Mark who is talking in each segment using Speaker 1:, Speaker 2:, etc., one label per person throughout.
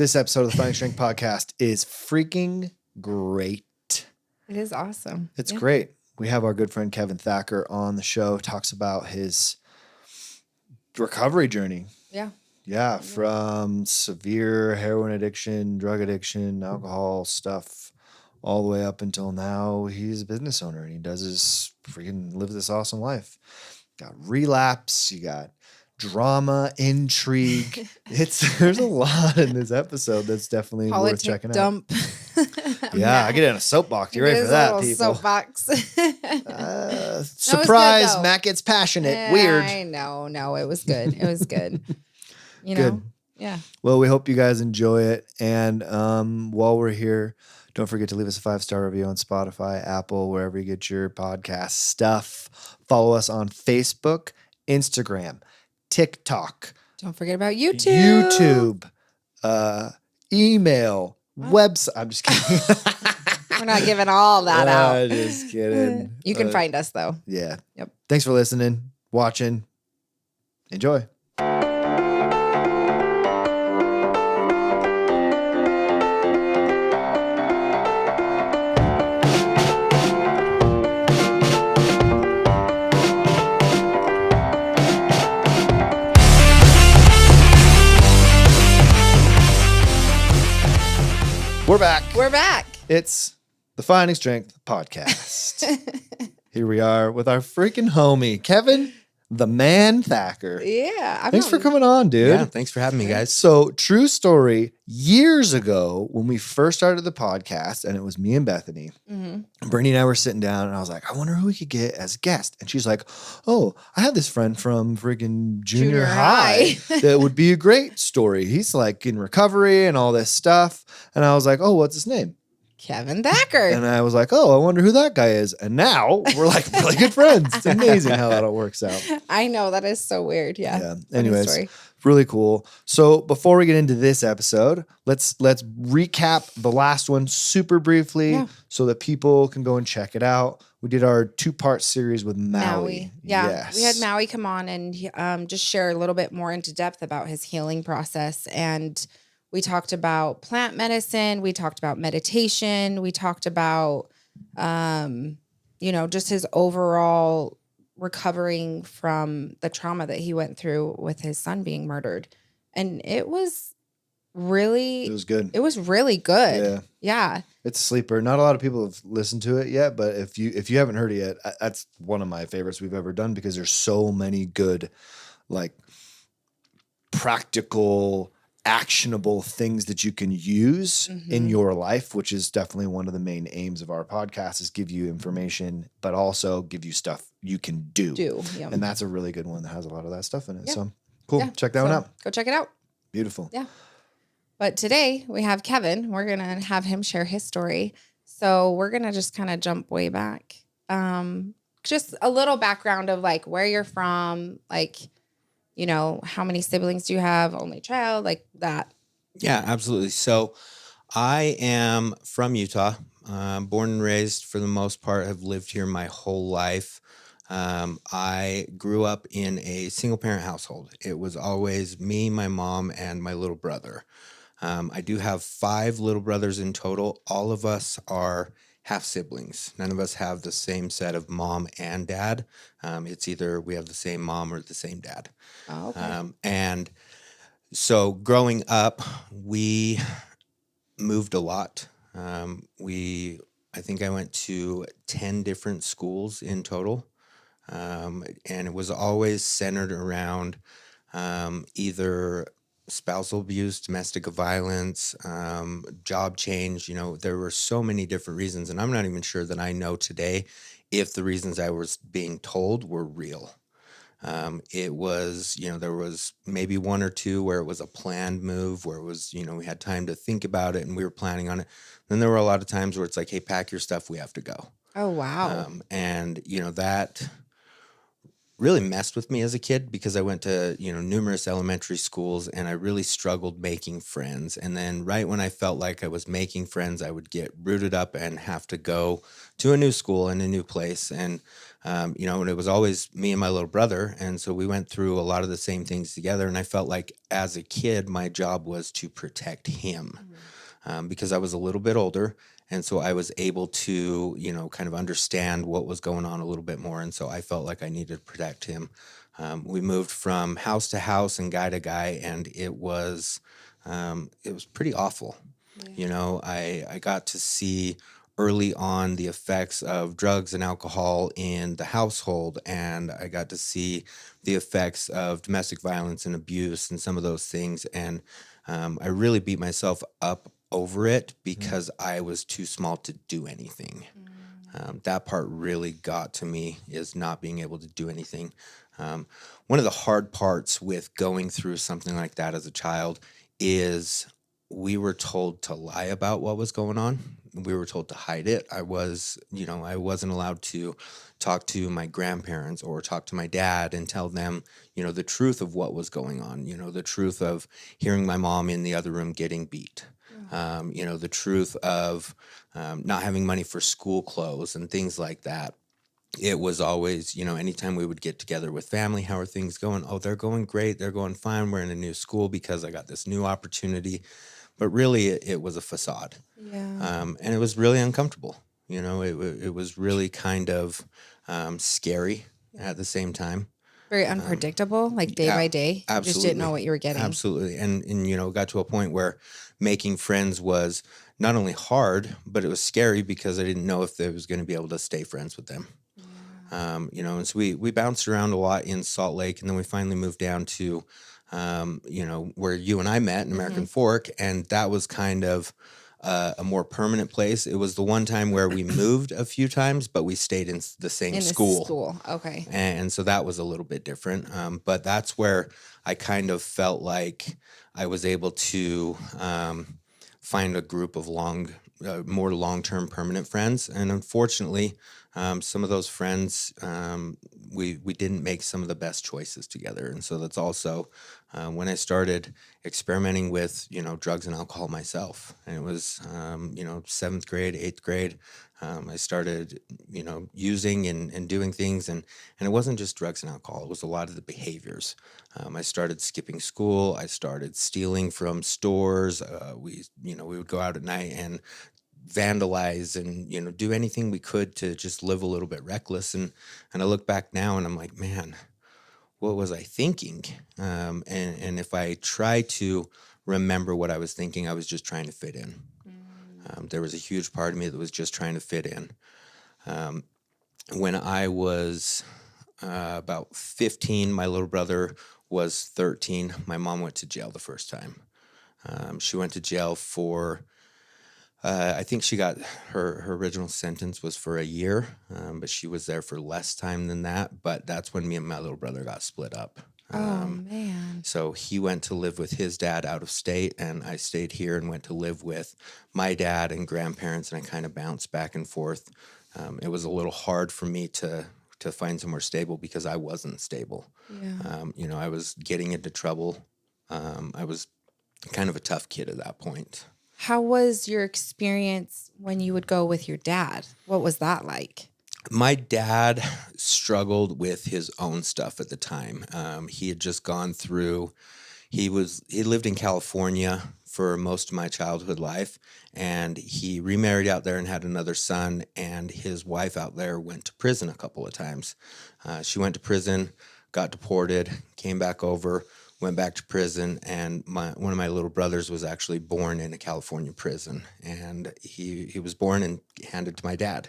Speaker 1: This episode of the Finding Strength podcast is freaking great.
Speaker 2: It is awesome.
Speaker 1: It's great. We have our good friend Kevin Thacker on the show, talks about his recovery journey. Yeah, from severe heroin addiction, drug addiction, alcohol stuff, all the way up until now. He's a business owner and he lives this awesome life. Got relapse, you got drama, intrigue. There's a lot in this episode that's definitely worth checking out. Yeah, I get in a soapbox. You ready for that, people?
Speaker 2: Soapbox.
Speaker 1: Surprise, good, Matt gets passionate.
Speaker 2: Yeah,
Speaker 1: weird.
Speaker 2: I know. No, it was good. It was good. You
Speaker 1: good.
Speaker 2: know? Yeah.
Speaker 1: Well, we hope you guys enjoy it. And while we're here, don't forget to leave us a 5-star review on Spotify, Apple, wherever you get your podcast stuff. Follow us on Facebook, Instagram, TikTok.
Speaker 2: Don't forget about YouTube.
Speaker 1: Email, website. I'm just kidding.
Speaker 2: We're not giving all that out.
Speaker 1: Just kidding.
Speaker 2: You can find us though.
Speaker 1: Yeah.
Speaker 2: Yep.
Speaker 1: Thanks for listening, watching. Enjoy. We're back. It's the Finding Strength podcast. Here we are with our freaking homie, Kevin, the man Thacker.
Speaker 2: Yeah.
Speaker 1: Thanks for coming on, dude.
Speaker 3: Yeah, thanks for having me, guys.
Speaker 1: So, true story, years ago when we first started the podcast, and it was me and Bethany, Brittany and I were sitting down, and I was like, I wonder who we could get as a guest. And she's like, oh, I have this friend from freaking junior high that would be a great story. He's like in recovery and all this stuff. And I was like, oh, what's his name?
Speaker 2: Kevin Thacker.
Speaker 1: And I was like, oh, I wonder who that guy is. And now we're like really good friends. It's amazing how that all works out.
Speaker 2: I know. That is so weird. Yeah.
Speaker 1: Anyways, really cool. So before we get into this episode, let's recap the last one super briefly so that people can go and check it out. We did our 2-part series with Maui.
Speaker 2: Yeah.
Speaker 1: Yes.
Speaker 2: We had Maui come on and just share a little bit more into depth about his healing process. And we talked about plant medicine. We talked about meditation. We talked about, just his overall recovering from the trauma that he went through with his son being murdered. And it was good. It was really good. Yeah.
Speaker 1: It's a sleeper. Not a lot of people have listened to it yet, but if you haven't heard it yet, that's one of my favorites we've ever done because there's so many good, like, practical, actionable things that you can use in your life, which is definitely one of the main aims of our podcast is give you information, but also give you stuff you can do. And that's a really good one that has a lot of that stuff in it. So cool. Yeah. Check that one out.
Speaker 2: Go check it out.
Speaker 1: Beautiful.
Speaker 2: Yeah. But today we have Kevin. We're going to have him share his story. So we're going to just kind of jump way back. Just a little background of like where you're from, like, how many siblings do you have? Only child, like that.
Speaker 3: Yeah, absolutely. So I am from Utah, born and raised for the most part, have lived here my whole life. I grew up in a single parent household. It was always me, my mom, and my little brother. I do have 5 little brothers in total. All of us are half siblings. None of us have the same set of mom and dad. It's either we have the same mom or the same dad.
Speaker 2: Oh, okay.
Speaker 3: And so growing up, we moved a lot. I think I went to 10 different schools in total. And it was always centered around either spousal abuse, domestic violence, job change. There were so many different reasons, and I'm not even sure that I know today if the reasons I was being told were real. It was, there was maybe 1 or 2 where it was a planned move, where it was, we had time to think about it and we were planning on it. Then there were a lot of times where it's like, hey, pack your stuff, we have to go.
Speaker 2: Oh, wow.
Speaker 3: And, that really messed with me as a kid because I went to, numerous elementary schools and I really struggled making friends. And then right when I felt like I was making friends, I would get rooted up and have to go to a new school and a new place. And it was always me and my little brother. And so we went through a lot of the same things together. And I felt like as a kid, my job was to protect him because I was a little bit older. And so I was able to, kind of understand what was going on a little bit more. And so I felt like I needed to protect him. We moved from house to house and guy to guy, and it was pretty awful. I got to see early on the effects of drugs and alcohol in the household, and I got to see the effects of domestic violence and abuse and some of those things. And I really beat myself up over it because I was too small to do anything. That part really got to me, is not being able to do anything. One of the hard parts with going through something like that as a child is we were told to lie about what was going on. We were told to hide it. I wasn't allowed to talk to my grandparents or talk to my dad and tell them, the truth of what was going on, the truth of hearing my mom in the other room getting beat. The truth of not having money for school clothes and things like that. It was always, anytime we would get together with family, how are things going? Oh, they're going great. They're going fine. We're in a new school because I got this new opportunity. But really, it was a facade.
Speaker 2: Yeah.
Speaker 3: And it was really uncomfortable. It was really kind of scary at the same time.
Speaker 2: Very unpredictable, like day by day. You just didn't know what you were getting.
Speaker 3: Absolutely. And it got to a point where making friends was not only hard, but it was scary because I didn't know if I was going to be able to stay friends with them. And so we bounced around a lot in Salt Lake, and then we finally moved down to, where you and I met in American Fork, and that was kind of a more permanent place. It was the one time where we moved a few times, but we stayed in the same school.
Speaker 2: Okay.
Speaker 3: And so that was a little bit different. But that's where I kind of felt like I was able to find a group of more long-term permanent friends. And unfortunately, some of those friends, we didn't make some of the best choices together. And so that's also when I started experimenting with, drugs and alcohol myself. And it was, 7th grade, 8th grade. I started, using and doing things. And it wasn't just drugs and alcohol. It was a lot of the behaviors. I started skipping school. I started stealing from stores. We would go out at night and vandalize and do anything we could to just live a little bit reckless. And I look back now and I'm like, man, what was I thinking? And if I try to remember what I was thinking, I was just trying to fit in. There was a huge part of me that was just trying to fit in. When I was about 15, my little brother was 13. My mom went to jail the first time. She went to jail for I think she got her original sentence was for a year, but she was there for less time than that. But that's when me and my little brother got split up.
Speaker 2: Oh, man.
Speaker 3: So he went to live with his dad out of state, and I stayed here and went to live with my dad and grandparents, and I kind of bounced back and forth. It was a little hard for me to find somewhere stable because I wasn't stable.
Speaker 2: Yeah.
Speaker 3: I was getting into trouble. I was kind of a tough kid at that point.
Speaker 2: How was your experience when you would go with your dad? What was that like?
Speaker 3: My dad struggled with his own stuff at the time. He had just gone through, he lived in California for most of my childhood life, and he remarried out there and had another son, and his wife out there went to prison a couple of times. She went to prison, got deported, came back over, went back to prison, and one of my little brothers was actually born in a California prison, and he was born and handed to my dad.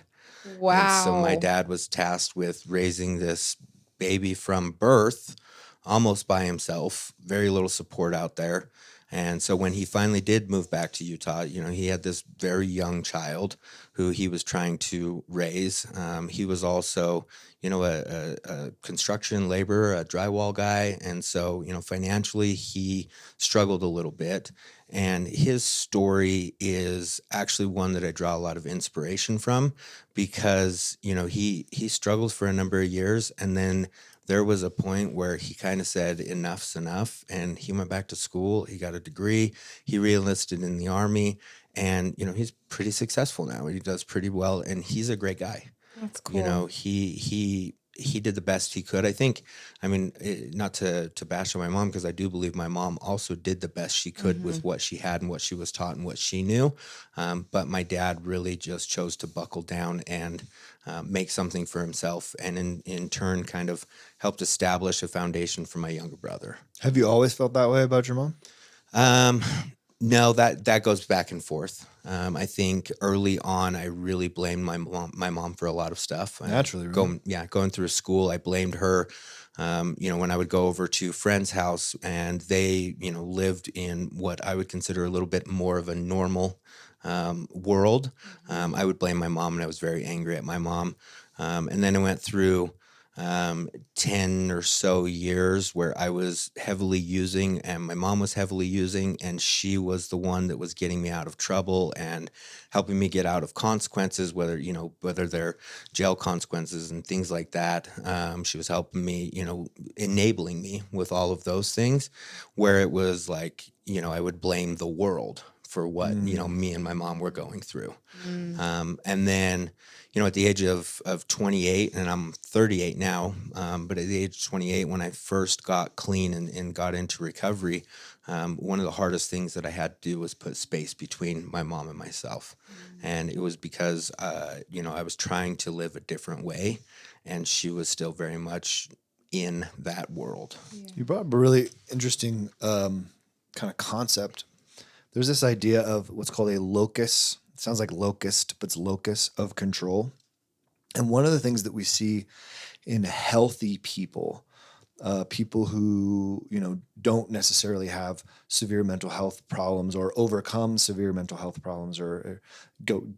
Speaker 2: Wow.
Speaker 3: And so my dad was tasked with raising this baby from birth almost by himself, very little support out there. And so when he finally did move back to Utah, he had this very young child who he was trying to raise. He was also, a construction laborer, a drywall guy. And so, financially, he struggled a little bit. And his story is actually one that I draw a lot of inspiration from because, he struggled for a number of years and then there was a point where he kind of said enough's enough, and he went back to school. He got a degree. He re-enlisted in the Army, and he's pretty successful now. He does pretty well, and he's a great guy.
Speaker 2: That's cool.
Speaker 3: He did the best he could. I think, not to bash on my mom, because I do believe my mom also did the best she could with what she had and what she was taught and what she knew. But my dad really just chose to buckle down and make something for himself, and in turn kind of helped establish a foundation for my younger brother.
Speaker 1: Have you always felt that way about your mom?
Speaker 3: No, that goes back and forth. I think early on, I really blamed my mom for a lot of stuff.
Speaker 1: Naturally, right?
Speaker 3: Going through school, I blamed her. When I would go over to a friend's house and they, lived in what I would consider a little bit more of a normal world, I would blame my mom, and I was very angry at my mom. And then I went through 10 or so years where I was heavily using and my mom was heavily using, and she was the one that was getting me out of trouble and helping me get out of consequences, whether they're jail consequences and things like that. She was helping me, enabling me with all of those things, where it was like, I would blame the world for what, me and my mom were going through. And then, at the age of 28, and I'm 38 now, but at the age of 28, when I first got clean and got into recovery, one of the hardest things that I had to do was put space between my mom and myself. And it was because, I was trying to live a different way, and she was still very much in that world.
Speaker 1: Yeah. You brought up a really interesting kind of concept. There's this idea of what's called a locus. It sounds like locust, but it's locus of control. And one of the things that we see in healthy people, people who, don't necessarily have severe mental health problems or overcome severe mental health problems or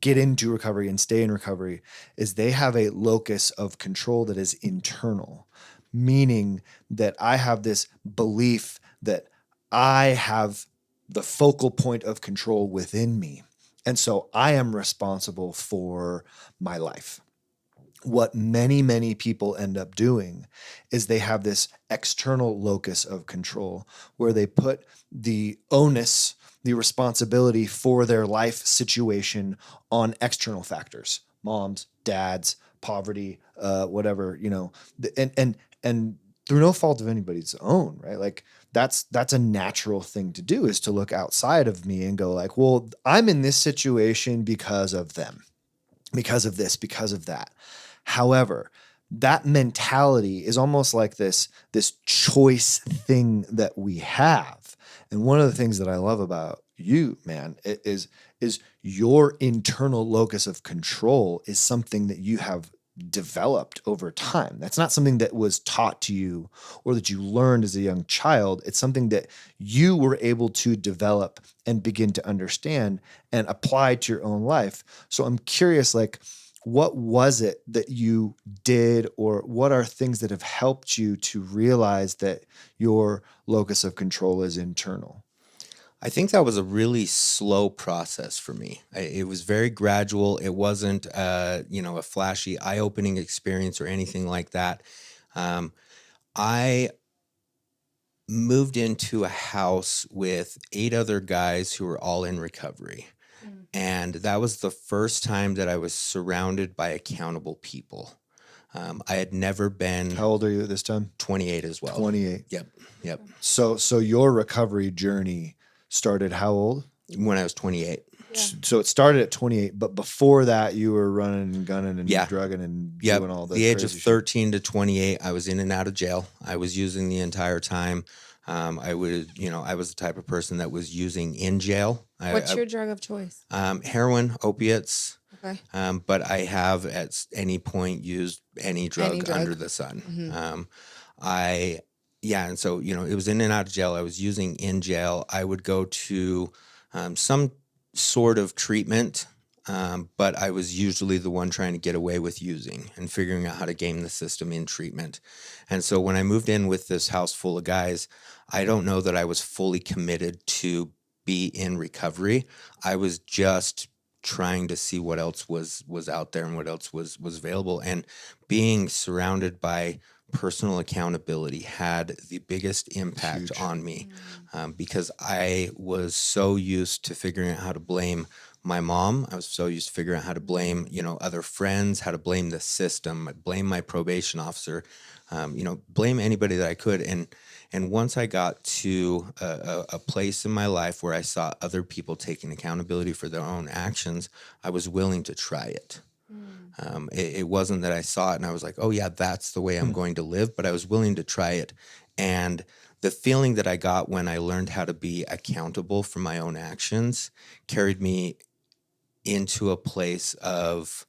Speaker 1: get into recovery and stay in recovery, is they have a locus of control that is internal, meaning that I have this belief that I have the focal point of control within me. And so I am responsible for my life. What many, many people end up doing is they have this external locus of control where they put the onus, the responsibility for their life situation on external factors, moms, dads, poverty, whatever, and through no fault of anybody's own, right? Like that's a natural thing to do, is to look outside of me and go like, well, I'm in this situation because of them, because of this, because of that. However, that mentality is almost like this choice thing that we have. And one of the things that I love about you, man, is your internal locus of control is something that you have developed over time. That's not something that was taught to you or that you learned as a young child. It's something that you were able to develop and begin to understand and apply to your own life. So I'm curious, like, what was it that you did, or what are things that have helped you to realize that your locus of control is internal?
Speaker 3: I think that was a really slow process for me. It was very gradual. It wasn't, a flashy, eye-opening experience or anything like that. I moved into a house with 8 other guys who were all in recovery. And that was the first time that I was surrounded by accountable people. I had never been...
Speaker 1: How old are you at this time?
Speaker 3: 28 as well.
Speaker 1: 28.
Speaker 3: Yep.
Speaker 1: So your recovery journey started how old?
Speaker 3: When I was 28.
Speaker 1: Yeah. So it started at 28, but before that you were running and gunning and drugging and doing all this.
Speaker 3: The age of 13 to 28, I was in and out of jail. I was using the entire time. I was the type of person that was using in jail.
Speaker 2: What's your drug of choice?
Speaker 3: Heroin, opiates.
Speaker 2: Okay.
Speaker 3: But I have at any point used any drug under the sun.
Speaker 2: Mm-hmm.
Speaker 3: And so, it was in and out of jail. I was using in jail. I would go to some sort of treatment, but I was usually the one trying to get away with using and figuring out how to game the system in treatment. And so when I moved in with this house full of guys, I don't know that I was fully committed to be in recovery. I was just trying to see what else was out there and what else was available. And being surrounded by personal accountability had the biggest impact on me, because I was so used to figuring out how to blame my mom. I was so used to figuring out how to blame, other friends, how to blame the system, blame my probation officer, blame anybody that I could. And once I got to a place in my life where I saw other people taking accountability for their own actions, I was willing to try it. It wasn't that I saw it and I was like, oh yeah, that's the way I'm going to live, but I was willing to try it. And the feeling that I got when I learned how to be accountable for my own actions carried me into a place of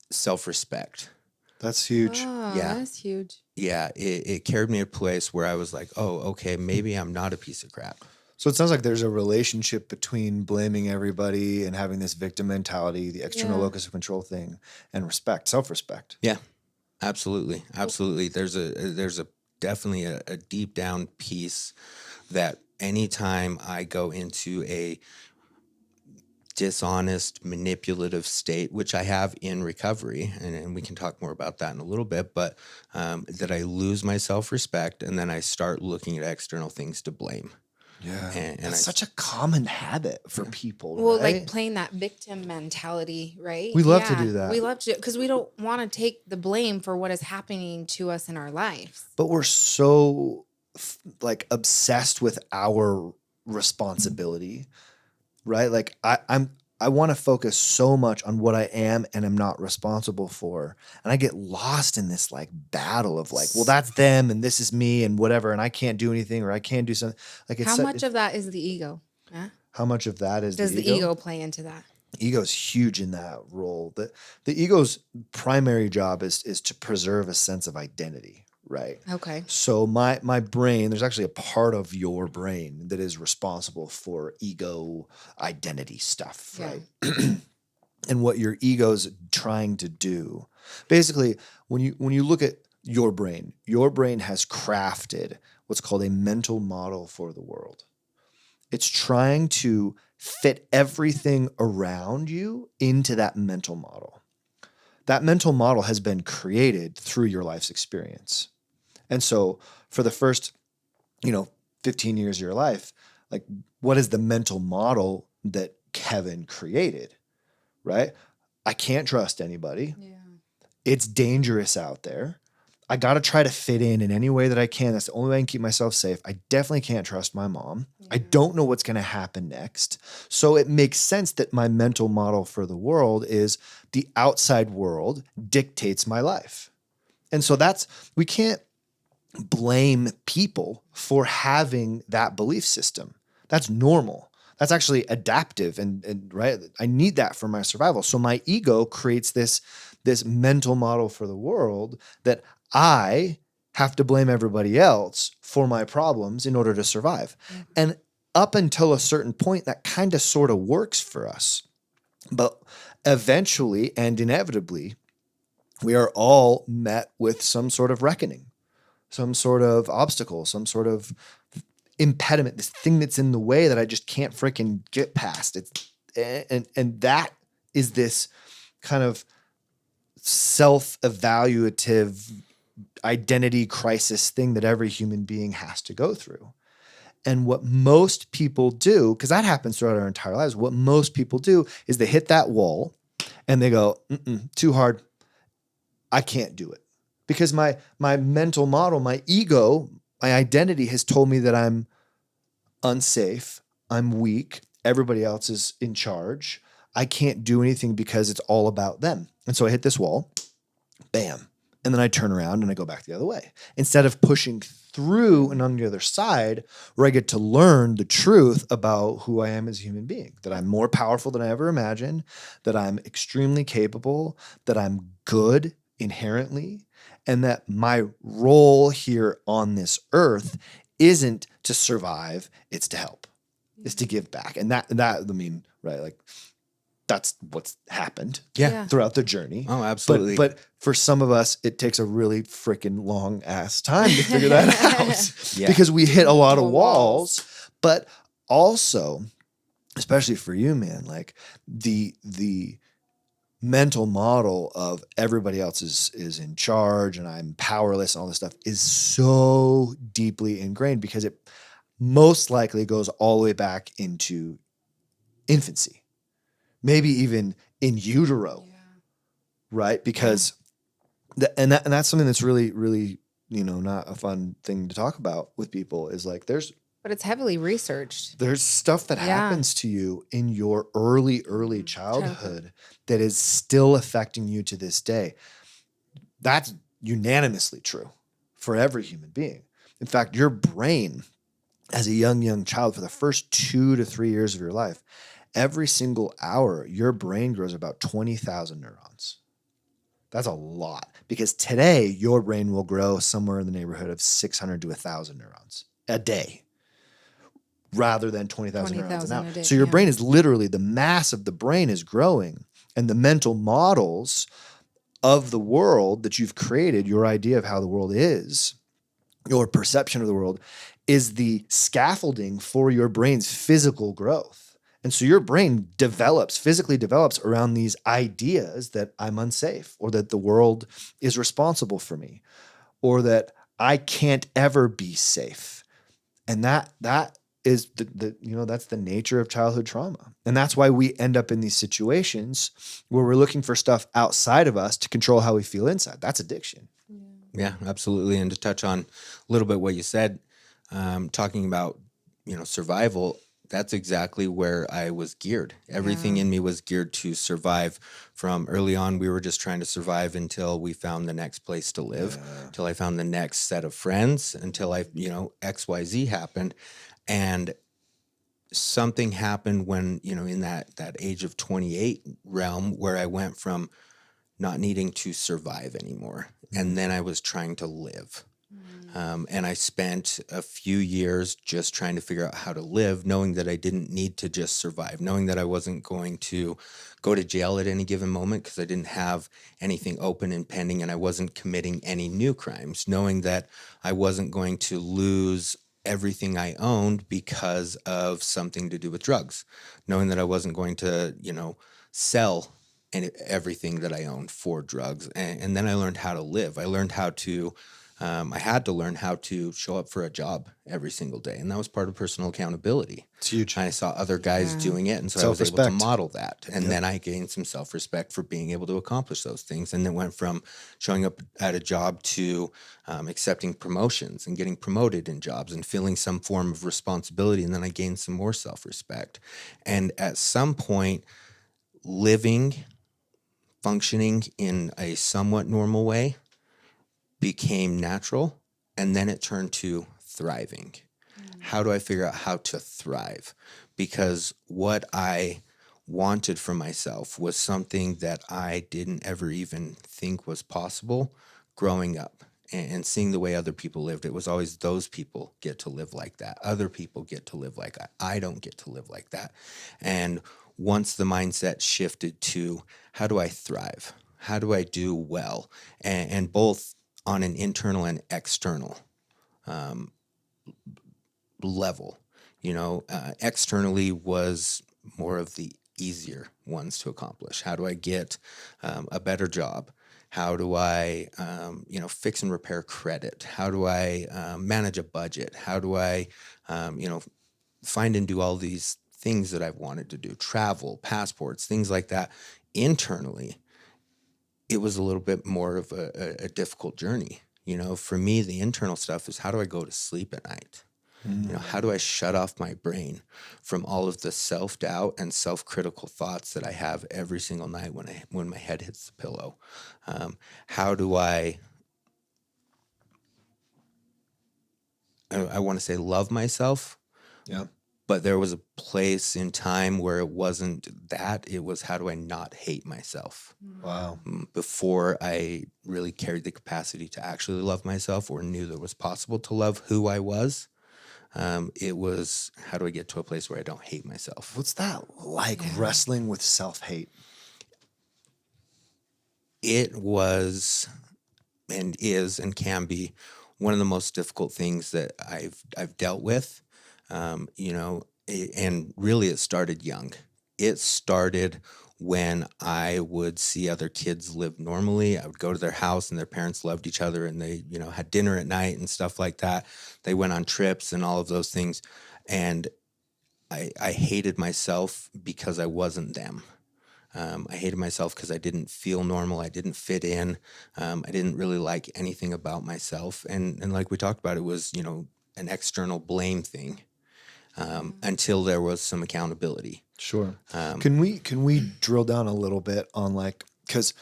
Speaker 3: self-respect.
Speaker 1: That's huge.
Speaker 2: Oh,
Speaker 3: Yeah.
Speaker 2: that's huge.
Speaker 3: Yeah, it carried me to a place where I was like, oh, okay, maybe I'm not a piece of crap.
Speaker 1: So it sounds like there's a relationship between blaming everybody and having this victim mentality, the external locus of control thing, and respect, self-respect.
Speaker 3: Yeah, absolutely. Absolutely. There's a definitely a deep down piece that anytime I go into a dishonest, manipulative state, which I have in recovery, and we can talk more about that in a little bit, but that I lose my self-respect and then I start looking at external things to blame.
Speaker 1: Yeah.
Speaker 3: And
Speaker 1: that's such a common habit for people,
Speaker 2: Well,
Speaker 1: right?
Speaker 2: like playing that victim mentality, right?
Speaker 1: We love to do that.
Speaker 2: We love to, because we don't want to take the blame for what is happening to us in our lives.
Speaker 1: But we're so obsessed with our responsibility, right? Like I want to focus so much on what I am and am not responsible for. And I get lost in this battle of well, that's them and this is me and whatever. And I can't do anything or I can't do something.
Speaker 2: How much of that is the ego? Yeah?
Speaker 1: How much of that is
Speaker 2: Does the ego play into that?
Speaker 1: Ego's huge in that role. The ego's primary job is to preserve a sense of identity, right?
Speaker 2: Okay.
Speaker 1: So my brain, there's actually a part of your brain that is responsible for ego identity stuff, right? And what your ego's trying to do. Basically, when you look at your brain has crafted what's called a mental model for the world. It's trying to fit everything around you into that mental model. That mental model has been created through your life's experience. And so for the first, 15 years of your life, what is the mental model that Kevin created, right? I can't trust anybody. Yeah. It's dangerous out there. I got to try to fit in any way that I can. That's the only way I can keep myself safe. I definitely can't trust my mom. Yeah. I don't know what's going to happen next. So it makes sense that my mental model for the world is the outside world dictates my life. And so we can't blame people for having that belief system. That's normal. That's actually adaptive and right. I need that for my survival. So my ego creates this mental model for the world that I have to blame everybody else for my problems in order to survive. Mm-hmm. And up until a certain point, that kind of sort of works for us. But eventually and inevitably, we are all met with some sort of reckoning, some sort of obstacle, some sort of impediment, this thing that's in the way that I just can't freaking get past. And that is this kind of self-evaluative identity crisis thing that every human being has to go through. And what most people do, because that happens throughout our entire lives, what most people do is they hit that wall and they go, too hard. I can't do it. Because my mental model, my ego, my identity has told me that I'm unsafe, I'm weak, everybody else is in charge. I can't do anything because it's all about them. And so I hit this wall, bam. And then I turn around and I go back the other way. Instead of pushing through and on the other side, where I get to learn the truth about who I am as a human being, that I'm more powerful than I ever imagined, that I'm extremely capable, that I'm good inherently, and that my role here on this earth isn't to survive, it's to help, it's to give back. And that I mean, right, that's what's happened throughout the journey.
Speaker 3: Oh, absolutely.
Speaker 1: But for some of us, it takes a really freaking long ass time to figure that out because we hit a lot of walls. But also, especially for you, man, the mental model of everybody else is in charge and I'm powerless and all this stuff is so deeply ingrained because it most likely goes all the way back into infancy, maybe even in utero, right? Because and that's something that's really, really, not a fun thing to talk about with people is like
Speaker 2: but it's heavily researched.
Speaker 1: There's stuff that happens to you in your early childhood that is still affecting you to this day. That's unanimously true for every human being. In fact, your brain as a young child for the first 2 to 3 years of your life, every single hour, your brain grows about 20,000 neurons. That's a lot because today your brain will grow somewhere in the neighborhood of 600 to 1,000 neurons a day, rather than 20,000 neurons an hour. So your brain is literally, the mass of the brain is growing, and the mental models of the world that you've created, your idea of how the world is, your perception of the world, is the scaffolding for your brain's physical growth. And so your brain physically develops around these ideas that I'm unsafe, or that the world is responsible for me, or that I can't ever be safe. And that is that's the nature of childhood trauma. And that's why we end up in these situations where we're looking for stuff outside of us to control how we feel inside. That's addiction.
Speaker 3: Yeah, absolutely. And to touch on a little bit what you said, talking about, survival, that's exactly where I was geared. Everything in me was geared to survive. From early on, we were just trying to survive until we found the next place to live, until I found the next set of friends, until XYZ happened. And something happened when, in that age of 28 realm, where I went from not needing to survive anymore. And then I was trying to live. And I spent a few years just trying to figure out how to live, knowing that I didn't need to just survive, knowing that I wasn't going to go to jail at any given moment because I didn't have anything open and pending, and I wasn't committing any new crimes, knowing that I wasn't going to lose everything I owned because of something to do with drugs, knowing that I wasn't going to, sell everything that I owned for drugs. And then I learned how to live. I learned how to I had to learn how to show up for a job every single day. And that was part of personal accountability.
Speaker 1: It's huge.
Speaker 3: I saw other guys doing it. And so I was able to model that. And then I gained some self-respect for being able to accomplish those things. And then went from showing up at a job to accepting promotions and getting promoted in jobs and feeling some form of responsibility. And then I gained some more self-respect. And at some point, functioning in a somewhat normal way became natural, and then it turned to thriving. How do I figure out how to thrive? Because what I wanted for myself was something that I didn't ever even think was possible growing up and seeing the way other people lived. It was always those people get to live like that. Other people get to live like that. I don't get to live like that. And once the mindset shifted to how do I thrive? How do I do well? And both on an internal and external level. Externally was more of the easier ones to accomplish. How do I get a better job? How do I, fix and repair credit? How do I manage a budget? How do I, find and do all these things that I've wanted to do? Travel, passports, things like that. Internally, it was a little bit more of a difficult journey. For me, the internal stuff is how do I go to sleep at night? How do I shut off my brain from all of the self-doubt and self-critical thoughts that I have every single night when my head hits the pillow? How do I want to say love myself?
Speaker 1: Yeah.
Speaker 3: But there was a place in time where it wasn't that. It was how do I not hate myself?
Speaker 1: Wow.
Speaker 3: Before I really carried the capacity to actually love myself or knew that it was possible to love who I was, it was how do I get to a place where I don't hate myself?
Speaker 1: What's that like, wrestling with self-hate?
Speaker 3: It was and is and can be one of the most difficult things that I've dealt with. And really it started young. It started when I would see other kids live normally. I would go to their house and their parents loved each other and they, had dinner at night and stuff like that. They went on trips and all of those things. And I hated myself because I wasn't them. I hated myself because I didn't feel normal. I didn't fit in. I didn't really like anything about myself. And like we talked about, it was, an external blame thing until there was some accountability.
Speaker 1: Sure. Can we drill down a little bit on because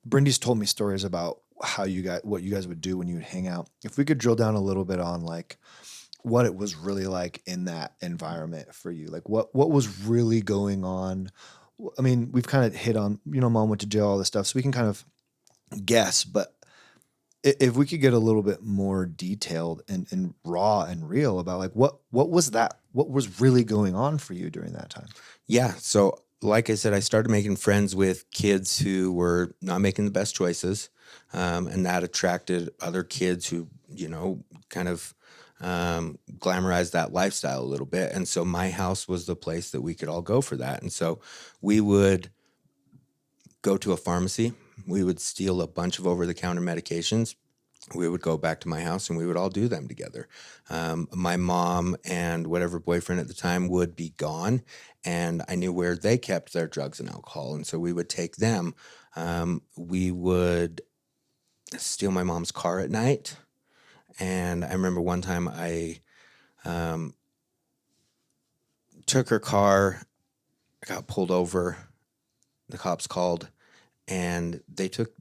Speaker 1: Brindy's told me stories about what you guys would do when you would hang out. If we could drill down a little bit on what it was really like in that environment for you, what was really going on. I mean, we've kind of hit on, mom went to jail, all this stuff, so we can kind of guess, but if we could get a little bit more detailed and raw and real about what was that, what was really going on for you during that time?
Speaker 3: Yeah. So like I said, I started making friends with kids who were not making the best choices. And that attracted other kids who, kind of glamorized that lifestyle a little bit. And so my house was the place that we could all go for that. And so we would go to a pharmacy. We would steal a bunch of over-the-counter medications. We would go back to my house and we would all do them together. My mom and whatever boyfriend at the time would be gone, and I knew where they kept their drugs and alcohol. And so we would take them. We would steal my mom's car at night. And I remember one time I took her car, I got pulled over, the cops called, and they took,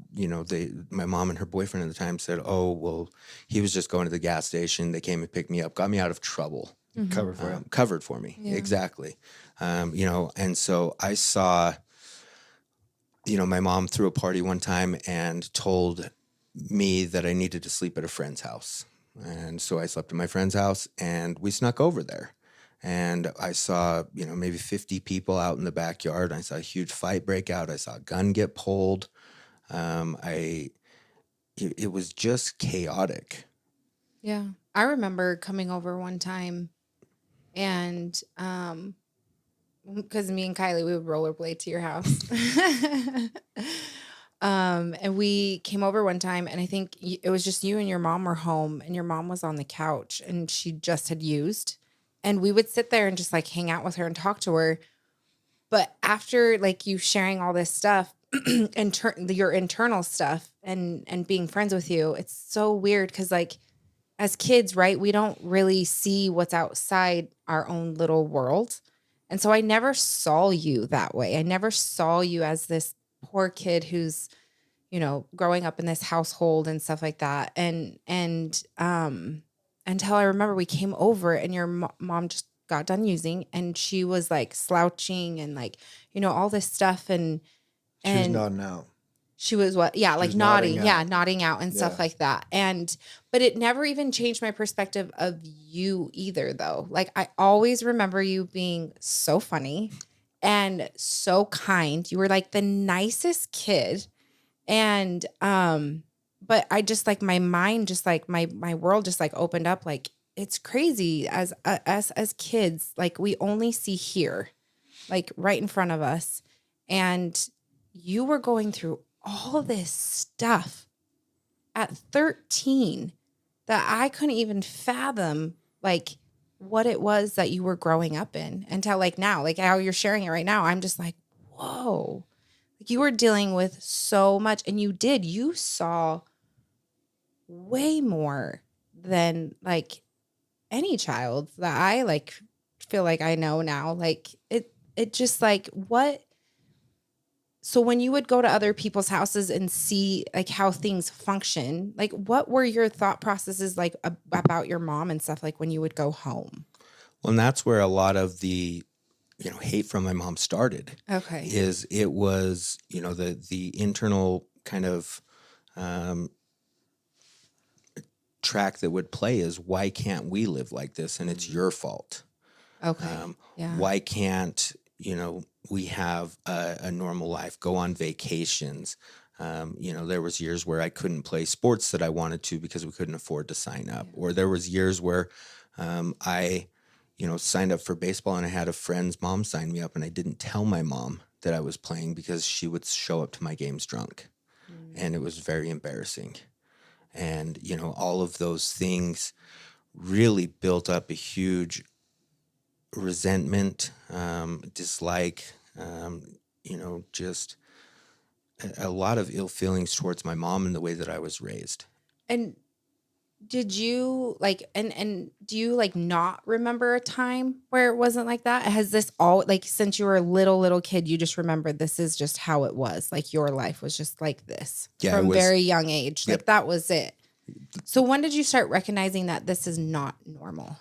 Speaker 3: my mom and her boyfriend at the time said, oh, well, he was just going to the gas station. They came and picked me up, got me out of trouble.
Speaker 1: Mm-hmm. Covered for you.
Speaker 3: Covered for me. Yeah. Exactly. And so I saw, my mom threw a party one time and told me that I needed to sleep at a friend's house. And so I slept at my friend's house and we snuck over there. And I saw, maybe 50 people out in the backyard. I saw a huge fight break out. I saw a gun get pulled. It was just chaotic.
Speaker 2: Yeah. I remember coming over one time and, because me and Kylie, we would rollerblade to your house. And we came over one time and I think it was just you and your mom were home and your mom was on the couch and she just had used. And we would sit there and just hang out with her and talk to her. But after you sharing all this stuff and your internal stuff and being friends with you, it's so weird because as kids, right, we don't really see what's outside our own little world. And so I never saw you that way. I never saw you as this poor kid who's, growing up in this household and stuff like that. And until I remember we came over and your mom just got done using and she was slouching and all this stuff. And
Speaker 1: she was nodding out.
Speaker 2: She was what? Yeah. Nodding. Yeah. Nodding out and stuff like that. But it never even changed my perspective of you either though. I always remember you being so funny and so kind. You were the nicest kid. And, but I just my mind, just my world just opened up. It's crazy as us as kids, we only see here, right in front of us. And you were going through all this stuff at 13 that I couldn't even fathom, what it was that you were growing up in until now, how you're sharing it right now. I'm just whoa, you were dealing with so much and you saw way more than any child that I feel I know now. It just what. So when you would go to other people's houses and see how things function, what were your thought processes about your mom and stuff when you would go home?
Speaker 3: Well, and that's where a lot of the hate from my mom started.
Speaker 2: Okay.
Speaker 3: It was, the internal kind of track that would play is why can't we live like this? And it's your fault.
Speaker 2: Okay.
Speaker 3: Why can't, we have a normal life, go on vacations? There was years where I couldn't play sports that I wanted to because we couldn't afford to sign up. Or there was years where I signed up for baseball and I had a friend's mom sign me up and I didn't tell my mom that I was playing because she would show up to my games drunk, and it was very embarrassing. And, all of those things really built up a huge resentment, dislike, just a lot of ill feelings towards my mom and the way that I was raised.
Speaker 2: And did you and do you not remember a time where it wasn't like that? Has this all since you were a little kid, you just remember this is just how it was? Like your life was just like this from very young age. Yep. Like that was it. So when did you start recognizing that this is not normal?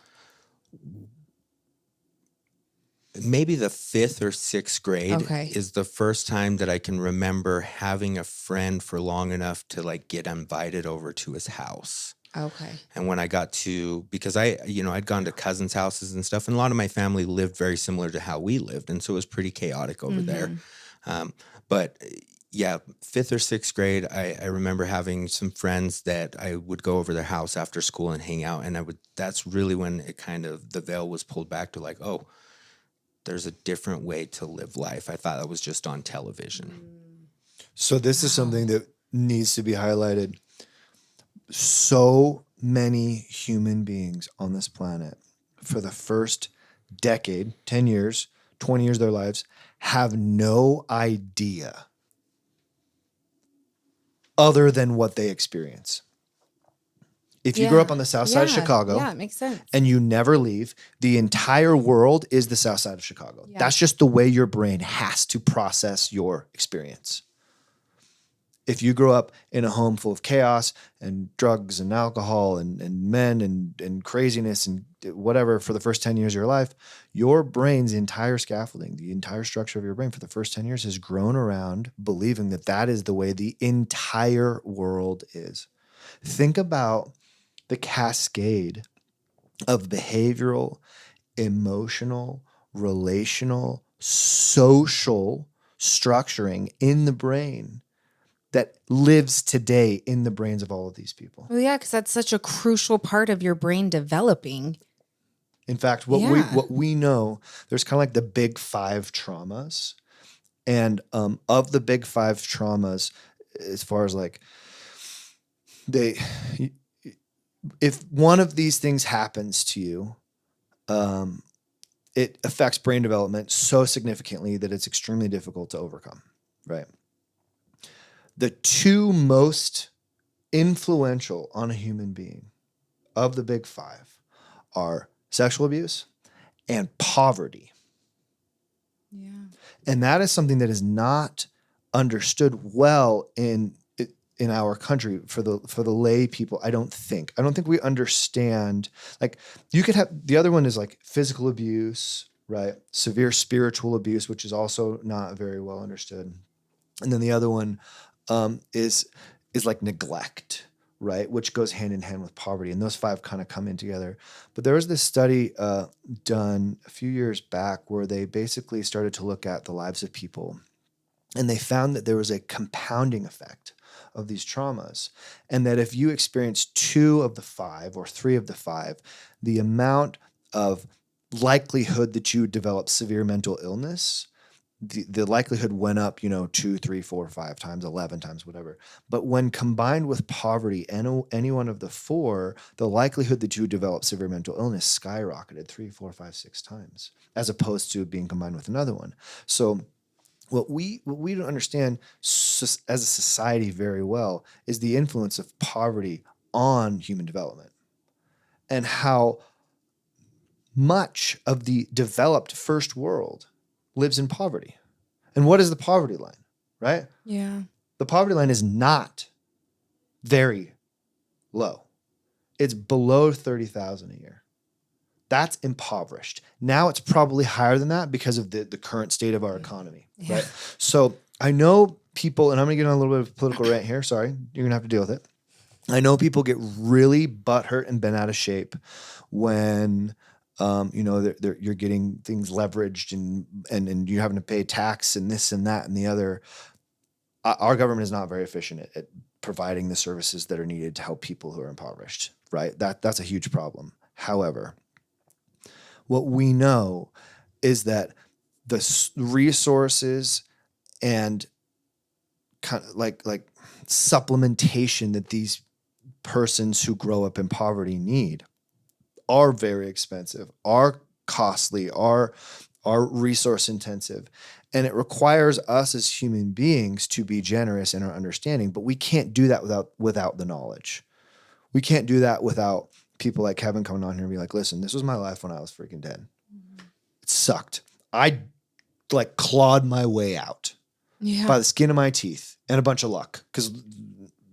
Speaker 3: Maybe the 5th or 6th grade is the first time that I can remember having a friend for long enough to get invited over to his house.
Speaker 2: Okay.
Speaker 3: And when I got to, because I'd gone to cousins' houses and stuff, and a lot of my family lived very similar to how we lived. And so it was pretty chaotic over there. But yeah, 5th or 6th grade, I remember having some friends that I would go over their house after school and hang out. And that's really when it the veil was pulled back to oh, there's a different way to live life. I thought that was just on television.
Speaker 1: So this is something that needs to be highlighted. So many human beings on this planet for the first decade, 10 years, 20 years of their lives, have no idea other than what they experience. If you grew up on the south side of Chicago,
Speaker 2: it makes sense.
Speaker 1: And you never leave, the entire world is the south side of Chicago. Yeah. That's just the way your brain has to process your experience. If you grow up in a home full of chaos and drugs and alcohol and men and craziness and whatever for the first 10 years of your life, your brain's entire scaffolding, the entire structure of your brain for the first 10 years has grown around believing that that is the way the entire world is. Think about the cascade of behavioral, emotional, relational, social structuring in the brain that lives today in the brains of all of these people.
Speaker 2: Well, yeah, because that's such a crucial part of your brain developing.
Speaker 1: In fact, what we know, there's kind of like the big 5 traumas. And of the big 5 traumas, as far as if one of these things happens to you, it affects brain development so significantly that it's extremely difficult to overcome, right? The 2 most influential on a human being of the big 5 are sexual abuse and poverty.
Speaker 2: Yeah.
Speaker 1: And that is something that is not understood well in our country for the lay people. I don't think we understand. You could have, the other one is physical abuse, right? Severe spiritual abuse, which is also not very well understood. And then the other one is neglect, right? Which goes hand in hand with poverty. And those 5 kind of come in together. But there was this study done a few years back where they basically started to look at the lives of people. And they found that there was a compounding effect of these traumas. And that if you experience 2 of the 5 or 3 of the 5, the amount of likelihood that you would develop severe mental illness, the likelihood went up, 2, 3, 4, 5 times, 11 times, whatever. But when combined with poverty, any one of the 4, the likelihood that you would develop severe mental illness skyrocketed 3, 4, 5, 6 times, as opposed to being combined with another one. So what we don't understand as a society very well is the influence of poverty on human development and how much of the developed first world lives in poverty. And what is the poverty line, right?
Speaker 2: Yeah.
Speaker 1: The poverty line is not very low. It's below $30,000 a year. That's impoverished. Now it's probably higher than that because of the current state of our economy, right? So I know people, and I'm going to get on a little bit of a political rant here. Sorry, you're going to have to deal with it. I know people get really butthurt and bent out of shape when you're getting things leveraged and you're having to pay tax and this and that and the other. Our government is not very efficient at providing the services that are needed to help people who are impoverished, right? That's a huge problem. However, what we know is that the resources and kind of like supplementation that these persons who grow up in poverty need are very expensive, are costly, are resource intensive. And it requires us as human beings to be generous in our understanding, but we can't do that without the knowledge. We can't do that without people like Kevin coming on here and be like, listen, this was my life when I was freaking dead. It sucked. I like clawed my way out by the skin of my teeth and a bunch of luck. Because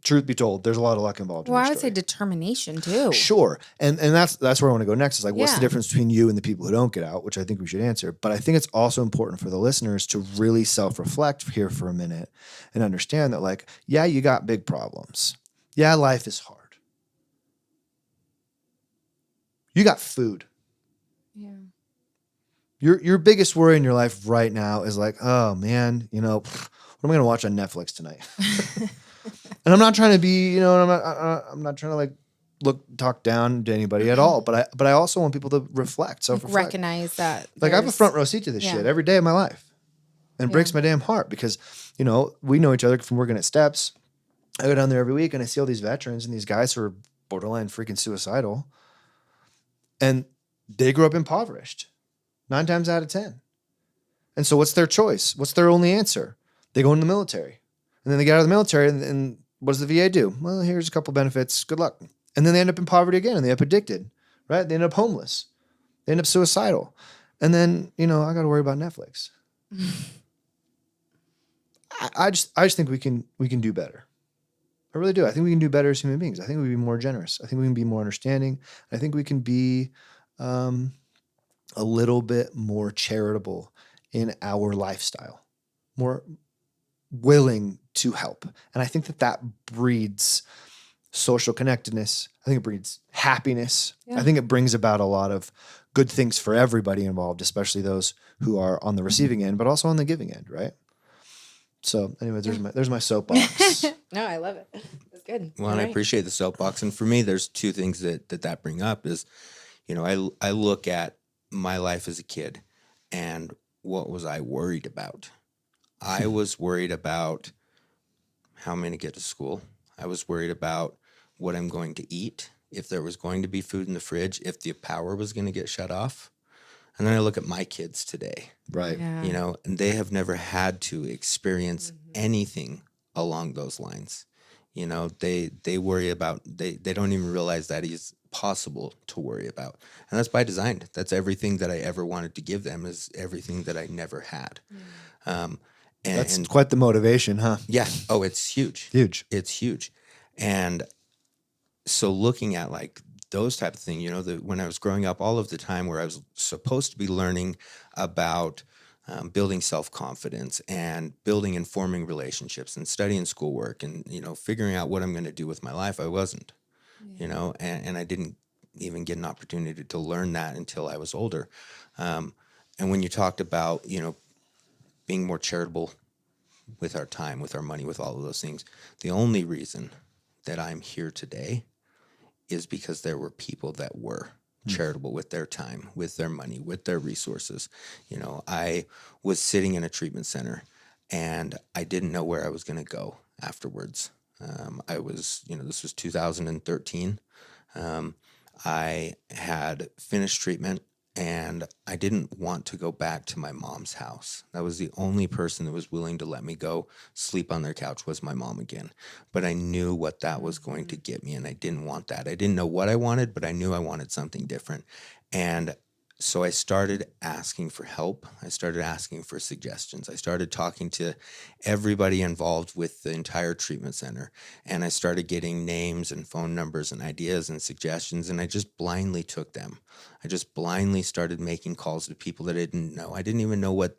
Speaker 1: truth be told, there's a lot of luck involved.
Speaker 2: Well, I would say determination too.
Speaker 1: Sure. And that's where I want to go next. Is like, what's the difference between you and the people who don't get out, which I think we should answer. But I think it's also important for the listeners to really self-reflect here for a minute and understand that, like, yeah, you got big problems. Yeah, life is hard. You got food.
Speaker 2: Yeah.
Speaker 1: Your biggest worry in your life right now is like, oh man, what am I going to watch on Netflix tonight? And I'm not trying to be, I'm not trying to like talk down to anybody at all. But I also want people to reflect, self-reflect.
Speaker 2: Recognize that.
Speaker 1: Like I have a front row seat to this shit every day of my life. And it breaks my damn heart because, we know each other from working at Steps. I go down there every week and I see all these veterans and these guys who are borderline freaking suicidal. And they grew up impoverished 9 times out of 10. And so what's their choice? What's their only answer? They go into the military. And then they get out of the military and what does the VA do? Well, here's a couple benefits. Good luck. And then they end up in poverty again and they end up addicted, right? They end up homeless. They end up suicidal. And then, I got to worry about Netflix. I just think we can do better. I really do. I think we can do better as human beings. I think we can be more generous. I think we can be more understanding. I think we can be a little bit more charitable in our lifestyle, more willing to help. And I think that breeds social connectedness. I think it breeds happiness. Yeah. I think it brings about a lot of good things for everybody involved, especially those who are on the receiving end, but also on the giving end, right? So anyway, there's my soapbox.
Speaker 2: No, I love it. It's good.
Speaker 3: Well, and I appreciate the soapbox. And for me, there's 2 things that bring up is, I look at my life as a kid and what was I worried about? I was worried about how I'm going to get to school. I was worried about what I'm going to eat, if there was going to be food in the fridge, if the power was going to get shut off. And then I look at my kids today,
Speaker 1: right?
Speaker 2: Yeah.
Speaker 3: And they have never had to experience anything along those lines. They worry about, they don't even realize that is possible to worry about. And that's by design. That's everything that I ever wanted to give them is everything that I never had. And
Speaker 1: that's quite the motivation, huh?
Speaker 3: Yeah. Oh, it's huge.
Speaker 1: Huge.
Speaker 3: It's huge. And so looking at like those type of things, when I was growing up, all of the time where I was supposed to be learning about building self-confidence and building and forming relationships and studying schoolwork and, figuring out what I'm going to do with my life, I wasn't, and I didn't even get an opportunity to learn that until I was older. And when you talked about, being more charitable with our time, with our money, with all of those things, the only reason that I'm here today is because there were people that were charitable with their time, with their money, with their resources. I was sitting in a treatment center and I didn't know where I was going to go afterwards. I was, this was 2013. I had finished treatment and I didn't want to go back to my mom's house. That was the only person that was willing to let me go sleep on their couch was my mom again. But I knew what that was going to get me, and I didn't want that. I didn't know what I wanted, but I knew I wanted something different. And so I started asking for help. I started asking for suggestions. I started talking to everybody involved with the entire treatment center. And I started getting names and phone numbers and ideas and suggestions. And I just blindly took them. I just blindly started making calls to people that I didn't know. I didn't even know what,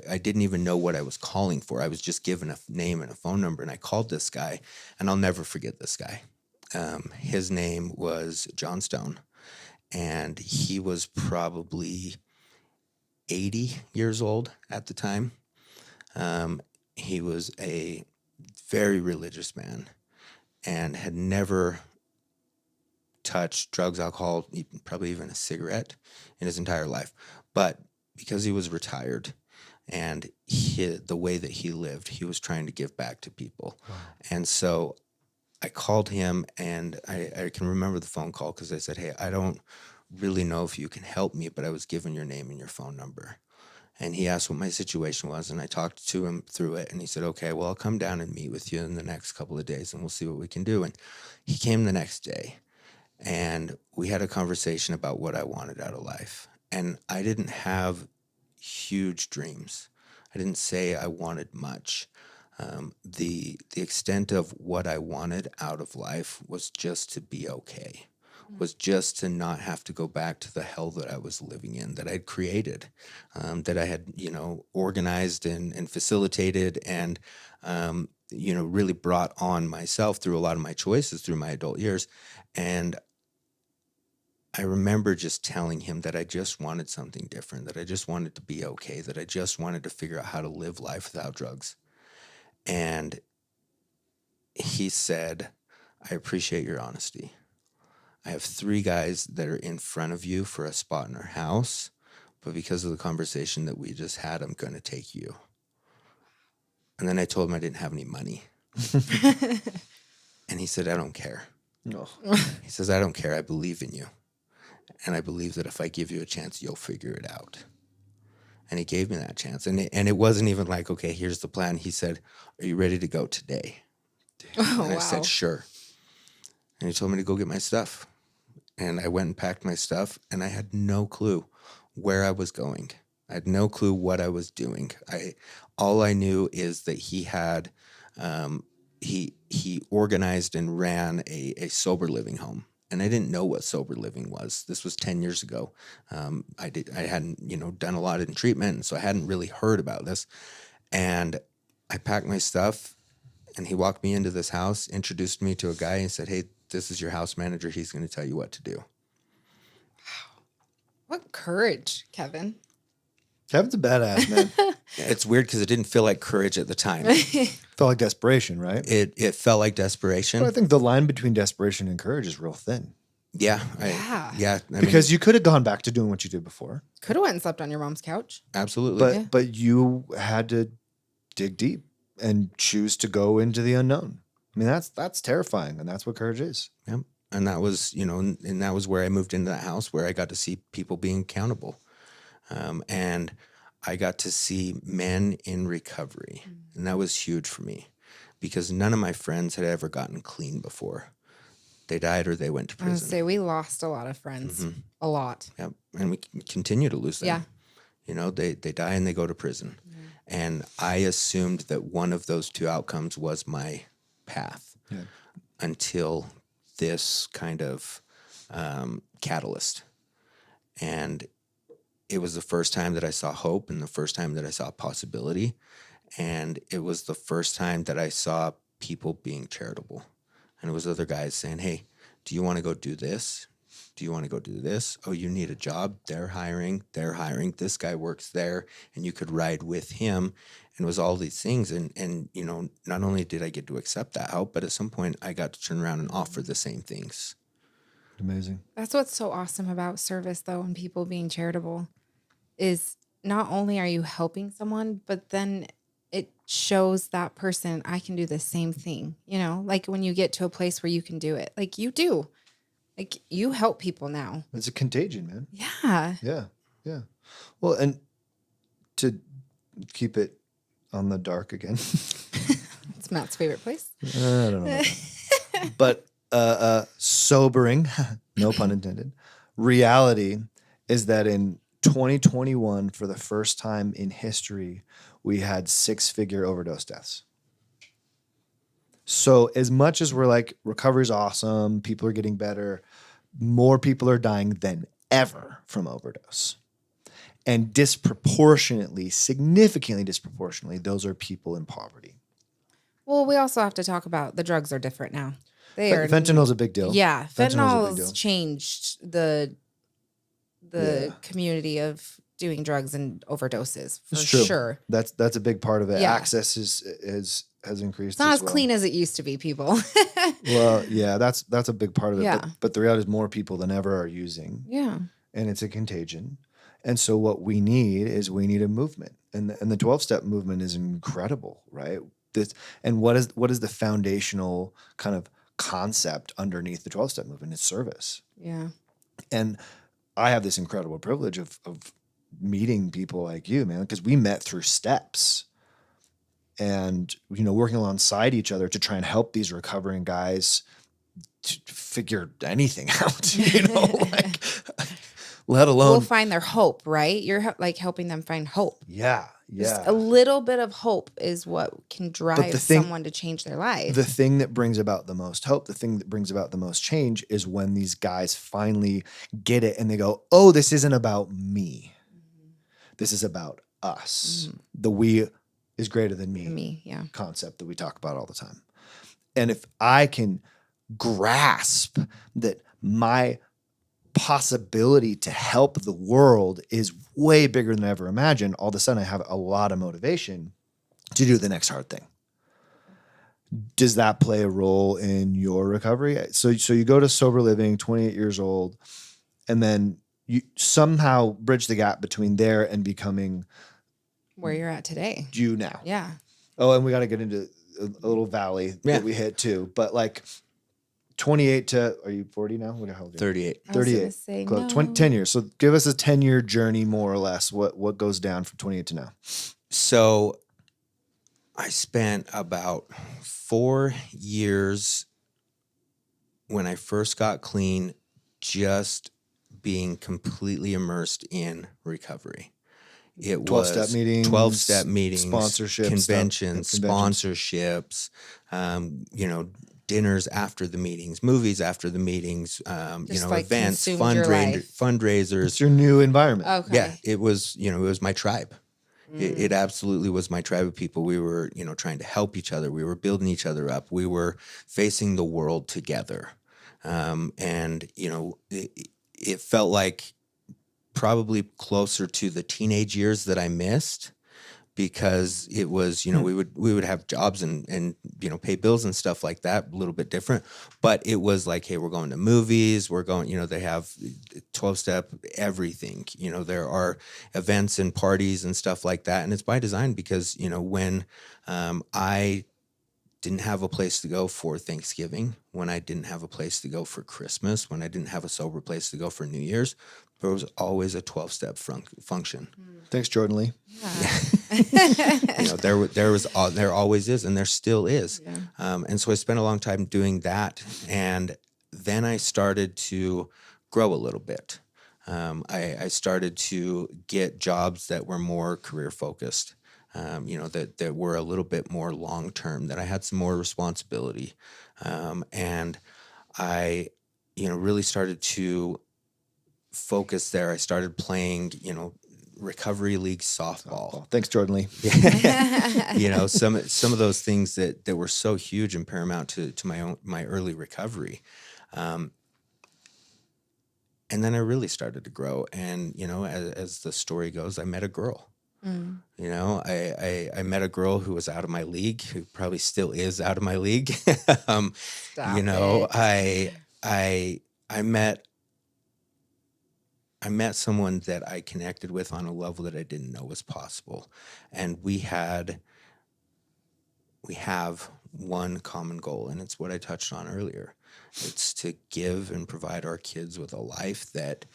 Speaker 3: I didn't even know what I was calling for. I was just given a name and a phone number. And I called this guy, and I'll never forget this guy. His name was John Stone. And he was probably 80 years old at the time. He was a very religious man and had never touched drugs, alcohol, probably even a cigarette in his entire life. But because he was retired, And the way that he lived, he was trying to give back to people.
Speaker 1: Wow.
Speaker 3: And so I called him, and I can remember the phone call because I said, hey, I don't really know if you can help me, but I was given your name and your phone number. And he asked what my situation was, and I talked to him through it. And he said, okay, well, I'll come down and meet with you in the next couple of days, and we'll see what we can do. And he came the next day, and we had a conversation about what I wanted out of life. And I didn't have huge dreams. I didn't say I wanted much. The extent of what I wanted out of life was just to be okay, was just to not have to go back to the hell that I was living in, that I'd created, that I had, organized and facilitated and, really brought on myself through a lot of my choices through my adult years. And I remember just telling him that I just wanted something different, that I just wanted to be okay, that I just wanted to figure out how to live life without drugs. And he said, I appreciate your honesty. I have 3 guys that are in front of you for a spot in our house, but because of the conversation that we just had, I'm going to take you. And then I told him I didn't have any money. And he said, I don't care.
Speaker 1: No.
Speaker 3: He says, I don't care. I believe in you. And I believe that if I give you a chance, you'll figure it out. And he gave me that chance. And it wasn't even like, okay, here's the plan. He said, are you ready to go today?
Speaker 2: Oh,
Speaker 3: And I said, sure. And he told me to go get my stuff. And I went and packed my stuff, and I had no clue where I was going. I had no clue what I was doing. All I knew is that he had, he organized and ran a sober living home. And I didn't know what sober living was. This was 10 years ago. I hadn't, done a lot in treatment, and so I hadn't really heard about this. And I packed my stuff, and he walked me into this house, introduced me to a guy, and said, hey, this is your house manager. He's going to tell you what to do.
Speaker 2: Wow. What courage, Kevin.
Speaker 1: Kevin's a badass, man.
Speaker 3: It's weird because it didn't feel like courage at the time.
Speaker 1: Felt like desperation, right?
Speaker 3: It felt like desperation.
Speaker 1: But I think the line between desperation and courage is real thin.
Speaker 3: Yeah.
Speaker 1: Because you could have gone back to doing what you did before.
Speaker 2: Could have went and slept on your mom's couch.
Speaker 3: Absolutely.
Speaker 1: But you had to dig deep and choose to go into the unknown. I mean, that's terrifying, and that's what courage is.
Speaker 3: Yep. And that was, and that was where I moved into that house where I got to see people being accountable. And I got to see men in recovery. And that was huge for me because none of my friends had ever gotten clean before. They died or they went to prison.
Speaker 2: I was say we lost a lot of friends. Mm-hmm. A lot.
Speaker 3: Yep. And we continue to lose them.
Speaker 2: Yeah.
Speaker 3: They die and they go to prison. Mm-hmm. And I assumed that one of those 2 outcomes was my path until this kind of catalyst. And it was the first time that I saw hope and the first time that I saw possibility. And it was the first time that I saw people being charitable. And it was other guys saying, hey, do you want to go do this? Do you want to go do this? Oh, you need a job? They're hiring. This guy works there, and you could ride with him. And it was all these things. And not only did I get to accept that help, but at some point I got to turn around and offer the same things.
Speaker 1: Amazing.
Speaker 2: That's what's so awesome about service, though, and people being charitable is not only are you helping someone, but then it shows that person, I can do the same thing. Like when you get to a place where you can do it, like you do. Like you help people now.
Speaker 1: It's a contagion, man.
Speaker 2: Yeah.
Speaker 1: Yeah. Yeah. Well, and to keep it on the dark again.
Speaker 2: It's Matt's favorite place.
Speaker 1: I don't know. But sobering, no pun intended, reality is that in 2021, for the first time in history, we had 6-figure overdose deaths. So as much as we're like, recovery's awesome, people are getting better, more people are dying than ever from overdose. And significantly disproportionately, those are people in poverty.
Speaker 2: Well, we also have to talk about the drugs are different now.
Speaker 1: Fentanyl's a big deal.
Speaker 2: Yeah. Fentanyl's changed the community of doing drugs and overdoses for sure.
Speaker 1: That's a big part of it.
Speaker 2: Yeah.
Speaker 1: Access has increased.
Speaker 2: It's not as clean as it used to be, people.
Speaker 1: Well, yeah, that's a big part of it.
Speaker 2: Yeah.
Speaker 1: But the reality is more people than ever are using.
Speaker 2: Yeah.
Speaker 1: And it's a contagion. And so what we need a movement. And the 12-step movement is incredible, right? And what is the foundational kind of concept underneath the 12-step movement? It's service.
Speaker 2: Yeah.
Speaker 1: And I have this incredible privilege of meeting people like you, man, because we met through steps and, working alongside each other to try and help these recovering guys to figure anything out, like, let alone.
Speaker 2: We'll find their hope, right? You're like helping them find hope.
Speaker 1: Yeah.
Speaker 2: Just a little bit of hope is what can drive someone to change their life.
Speaker 1: The thing that brings about the most hope, the thing that brings about the most change is when these guys finally get it and they go, oh, this isn't about me. Mm-hmm. This is about us. Mm-hmm. The we is greater than me, concept that we talk about all the time. And if I can grasp that my possibility to help the world is way bigger than I ever imagined, all of a sudden I have a lot of motivation to do the next hard thing. Does that play a role in your recovery? So you go to sober living, 28 years old, and then you somehow bridge the gap between there and becoming
Speaker 2: where you're at today.
Speaker 1: You now.
Speaker 2: Yeah.
Speaker 1: Oh, and we got to get into a little valley that we hit too. But like 28 to, are you 40 now? What the hell?
Speaker 3: 38.
Speaker 1: 38.
Speaker 2: Say
Speaker 1: 10 years. So give us a 10-year journey, more or less. What goes down from 28 to now?
Speaker 3: So I spent about 4 years when I first got clean, just being completely immersed in recovery. It
Speaker 1: 12-step meetings,
Speaker 3: 12-step meetings,
Speaker 1: sponsorships,
Speaker 3: conventions, sponsorships, dinners after the meetings, movies after the meetings, like events, fundraisers.
Speaker 1: It's your new environment.
Speaker 2: Okay.
Speaker 3: Yeah, it was my tribe. It absolutely was my tribe of people. We were, trying to help each other. We were building each other up. We were facing the world together. It felt like probably closer to the teenage years that I missed, because it was, we would have jobs and pay bills and stuff like that, a little bit different. But it was like, hey, we're going to movies, we're going, they have 12-step everything. There are events and parties and stuff like that. And it's by design because, when I didn't have a place to go for Thanksgiving, when I didn't have a place to go for Christmas, when I didn't have a sober place to go for New Year's, there was always a 12-step function.
Speaker 1: Thanks, Jordan Lee.
Speaker 2: Yeah.
Speaker 3: There always is, and there still is.
Speaker 2: Yeah.
Speaker 3: And so I spent a long time doing that, and then I started to grow a little bit. I started to get jobs that were more career focused. That were a little bit more long term, that I had some more responsibility, and I, really started to focus there. I started playing, recovery league softball.
Speaker 1: Thanks, Jordan Lee.
Speaker 3: Some of those things that were so huge and paramount to my early recovery. And then I really started to grow. And, as the story goes, I met a girl. Mm. I met a girl who was out of my league, who probably still is out of my league. I met someone that I connected with on a level that I didn't know was possible. And we have one common goal, and it's what I touched on earlier. It's to give and provide our kids with a life that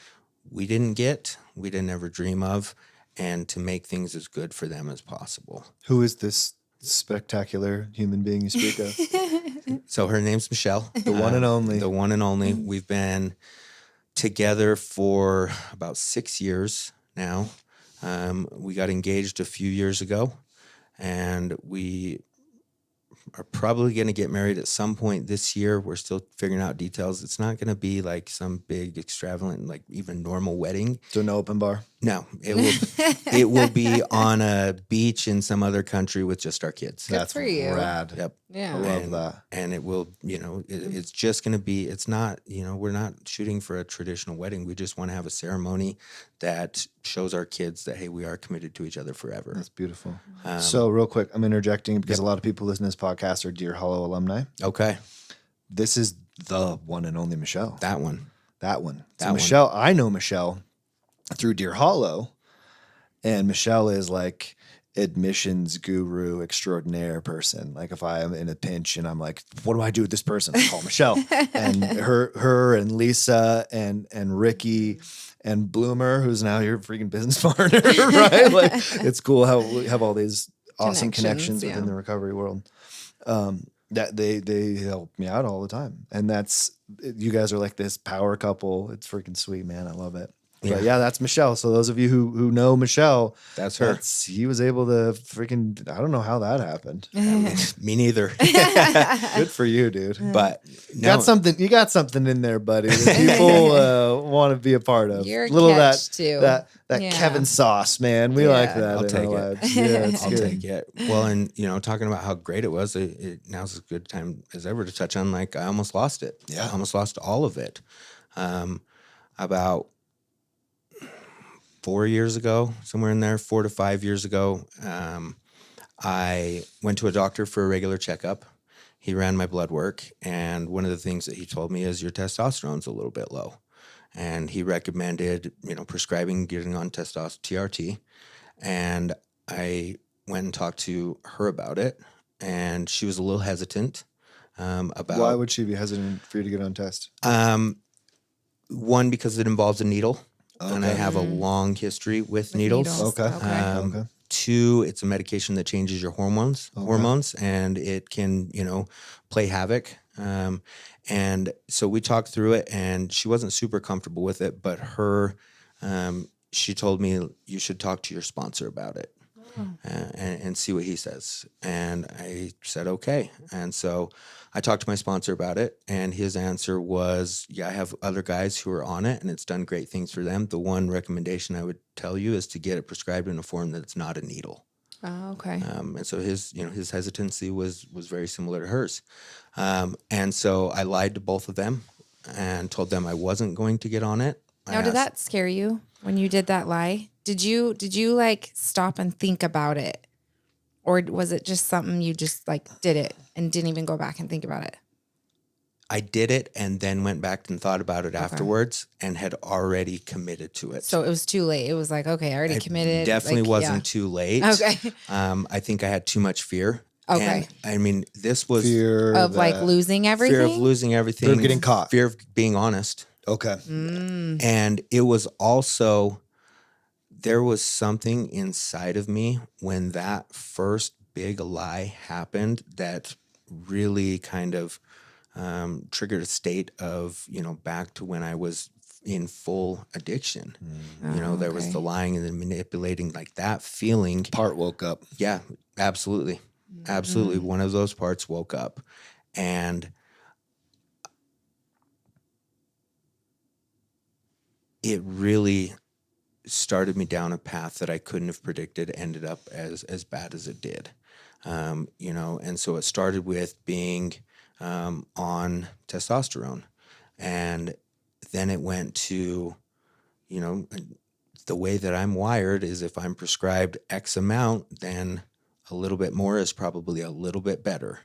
Speaker 3: we didn't get, we didn't ever dream of, and to make things as good for them as possible.
Speaker 1: Who is this spectacular human being you speak of?
Speaker 3: So her name's Michelle.
Speaker 1: The one and only.
Speaker 3: The one and only. We've been together for about 6 years now. We got engaged a few years ago, and we are probably going to get married at some point this year. We're still figuring out details. It's not going to be like some big extravagant, like even normal wedding.
Speaker 1: So no open bar?
Speaker 3: No, it will be on a beach in some other country with just our kids.
Speaker 2: That's for you.
Speaker 1: Rad.
Speaker 3: Yep.
Speaker 2: Yeah.
Speaker 1: I love that.
Speaker 3: And it will, it's just going to be, it's not, we're not shooting for a traditional wedding. We just want to have a ceremony that shows our kids that, hey, we are committed to each other forever.
Speaker 1: That's beautiful. So real quick, I'm interjecting because a lot of people listening to this podcast are Deer Hollow alumni.
Speaker 3: Okay.
Speaker 1: This is the one and only Michelle.
Speaker 3: That one.
Speaker 1: So Michelle, I know Michelle through Deer Hollow, and Michelle is like admissions guru extraordinaire person. Like if I am in a pinch and I'm like, what do I do with this person? I call Michelle. And her and Lisa and Ricky and Bloomer, who's now your freaking business partner, right? Like it's cool how we have all these awesome connections within the recovery world. That they help me out all the time. And that's, you guys are like this power couple. It's freaking sweet, man. I love it. But yeah, that's Michelle. So those of you who know Michelle,
Speaker 3: that's her.
Speaker 1: He was able to freaking, I don't know how that happened.
Speaker 3: Me neither.
Speaker 1: Good for you, dude.
Speaker 3: But
Speaker 1: no. You got something in there, buddy, that people want to be a part of.
Speaker 2: You're a
Speaker 1: little
Speaker 2: catch too.
Speaker 1: that Kevin sauce, man. We like that.
Speaker 3: I'll take
Speaker 1: it. Yeah,
Speaker 3: I'll take it. Well, and talking about how great it was, now's as good a time as ever to touch on, like, I almost lost it.
Speaker 1: Yeah.
Speaker 3: I almost lost all of it. About 4 years ago, somewhere in there, 4 to 5 years ago, I went to a doctor for a regular checkup. He ran my blood work, and one of the things that he told me is your testosterone's a little bit low. And he recommended, prescribing getting on TRT. And I went and talked to her about it, and she was a little hesitant about.
Speaker 1: Why would she be hesitant for you to get on test?
Speaker 3: One, because it involves a needle. Okay. And I have a long history with needles.
Speaker 1: Okay.
Speaker 3: 2, it's a medication that changes your hormones, and it can, play havoc. And so we talked through it, and she wasn't super comfortable with it, but she told me, you should talk to your sponsor about it. And see what he says. And I said, okay. And so I talked to my sponsor about it, and his answer was, I have other guys who are on it, and it's done great things for them. The one recommendation I would tell you is to get it prescribed in a form that's not a needle.
Speaker 2: Oh, okay.
Speaker 3: And so his hesitancy was very similar to hers. And so I lied to both of them and told them I wasn't going to get on it.
Speaker 2: Now, did that scare you when you did that lie? Did you like stop and think about it? Or was it just something you just like did it and didn't even go back and think about it?
Speaker 3: I did it and then went back and thought about it afterwards and had already committed to it.
Speaker 2: So it was too late. It was like, okay, I already committed.
Speaker 3: Definitely wasn't too late.
Speaker 2: Okay.
Speaker 3: I think I had too much fear.
Speaker 2: Okay.
Speaker 3: And, I mean, this was
Speaker 1: fear
Speaker 2: of like losing everything.
Speaker 3: Fear of losing everything.
Speaker 1: Fear of getting caught.
Speaker 3: Fear of being honest.
Speaker 1: Okay.
Speaker 3: And it was also, there was something inside of me when that first big lie happened that really kind of triggered a state of, back to when I was in full addiction. There was the lying and the manipulating, like that feeling.
Speaker 1: Part woke up.
Speaker 3: Yeah, absolutely. Absolutely. One of those parts woke up. And it really started me down a path that I couldn't have predicted, ended up as bad as it did. And so it started with being on testosterone. And then it went to, the way that I'm wired is if I'm prescribed X amount, then a little bit more is probably a little bit better.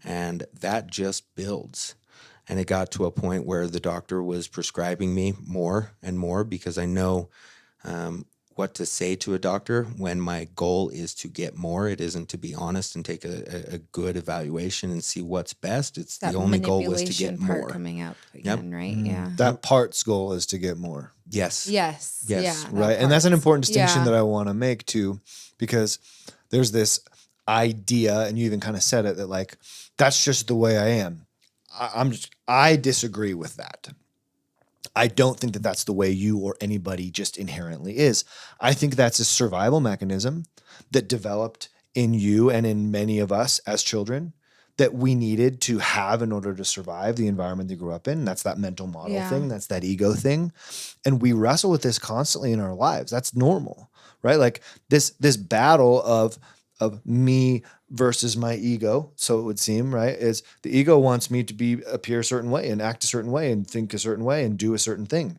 Speaker 3: And that just builds. And it got to a point where the doctor was prescribing me more and more because I know what to say to a doctor when my goal is to get more. It isn't to be honest and take a good evaluation and see what's best. It's that the only goal was to get
Speaker 2: part
Speaker 3: more.
Speaker 2: Coming up again, right? Yeah.
Speaker 1: That part's goal is to get more.
Speaker 3: Yes.
Speaker 2: Yeah.
Speaker 1: Right. And that's an important distinction that I want to make too, because there's this idea, and you even kind of said it, that like, that's just the way I am. I disagree with that. I don't think that that's the way you or anybody just inherently is. I think that's a survival mechanism that developed in you and in many of us as children that we needed to have in order to survive the environment they grew up in. That's that mental model thing. That's that ego thing. And we wrestle with this constantly in our lives. That's normal, right? Like this battle of me versus my ego, so it would seem, right, is the ego wants me to appear a certain way and act a certain way and think a certain way and do a certain thing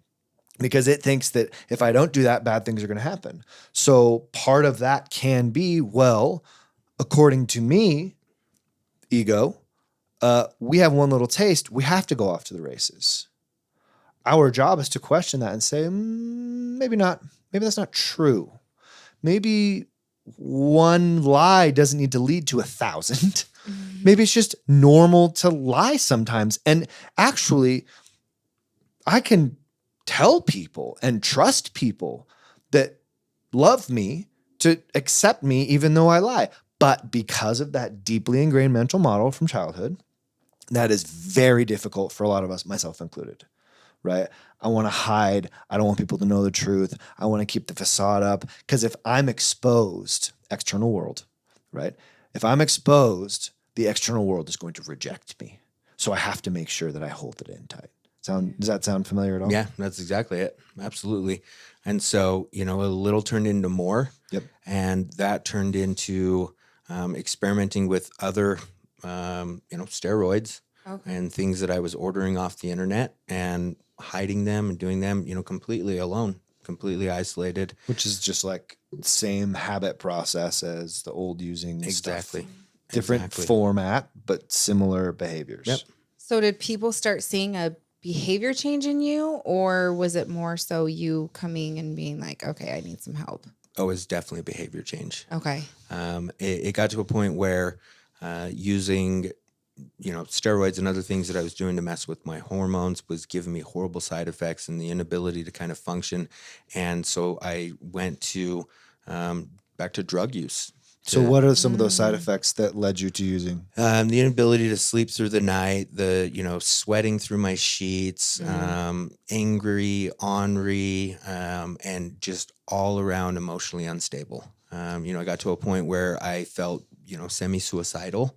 Speaker 1: because it thinks that if I don't do that, bad things are going to happen. So part of that can be, well, according to me, ego, we have one little taste. We have to go off to the races. our job is to question that and say, maybe not. Maybe that's not true. Maybe one lie doesn't need to lead to 1,000. Maybe it's just normal to lie sometimes. And actually, I can tell people and trust people that love me to accept me even though I lie. But because of that deeply ingrained mental model from childhood, that is very difficult for a lot of us, myself included, right? I want to hide. I don't want people to know the truth. I want to keep the facade up. Because if I'm exposed, external world, right? If I'm exposed, the external world is going to reject me. So I have to make sure that I hold it in tight. Does that sound familiar at all?
Speaker 3: Yeah, that's exactly it. Absolutely. And so, a little turned into more.
Speaker 1: Yep.
Speaker 3: And that turned into experimenting with other, steroids and things that I was ordering off the internet and hiding them and doing them, completely alone, completely isolated.
Speaker 1: Which is just like same habit process as the old using
Speaker 3: Exactly.
Speaker 1: stuff. Different format, but similar behaviors.
Speaker 3: Yep.
Speaker 2: So did people start seeing a behavior change in you, or was it more so you coming and being like, okay, I need some help?
Speaker 3: Oh, it was definitely a behavior change.
Speaker 2: Okay.
Speaker 3: It got to a point where using, steroids and other things that I was doing to mess with my hormones was giving me horrible side effects and the inability to kind of function. And so I went to back to drug use.
Speaker 1: So what are some of those side effects that led you to using?
Speaker 3: The inability to sleep through the night, the, sweating through my sheets, angry, ornery, and just all around emotionally unstable. I got to a point where I felt, semi-suicidal.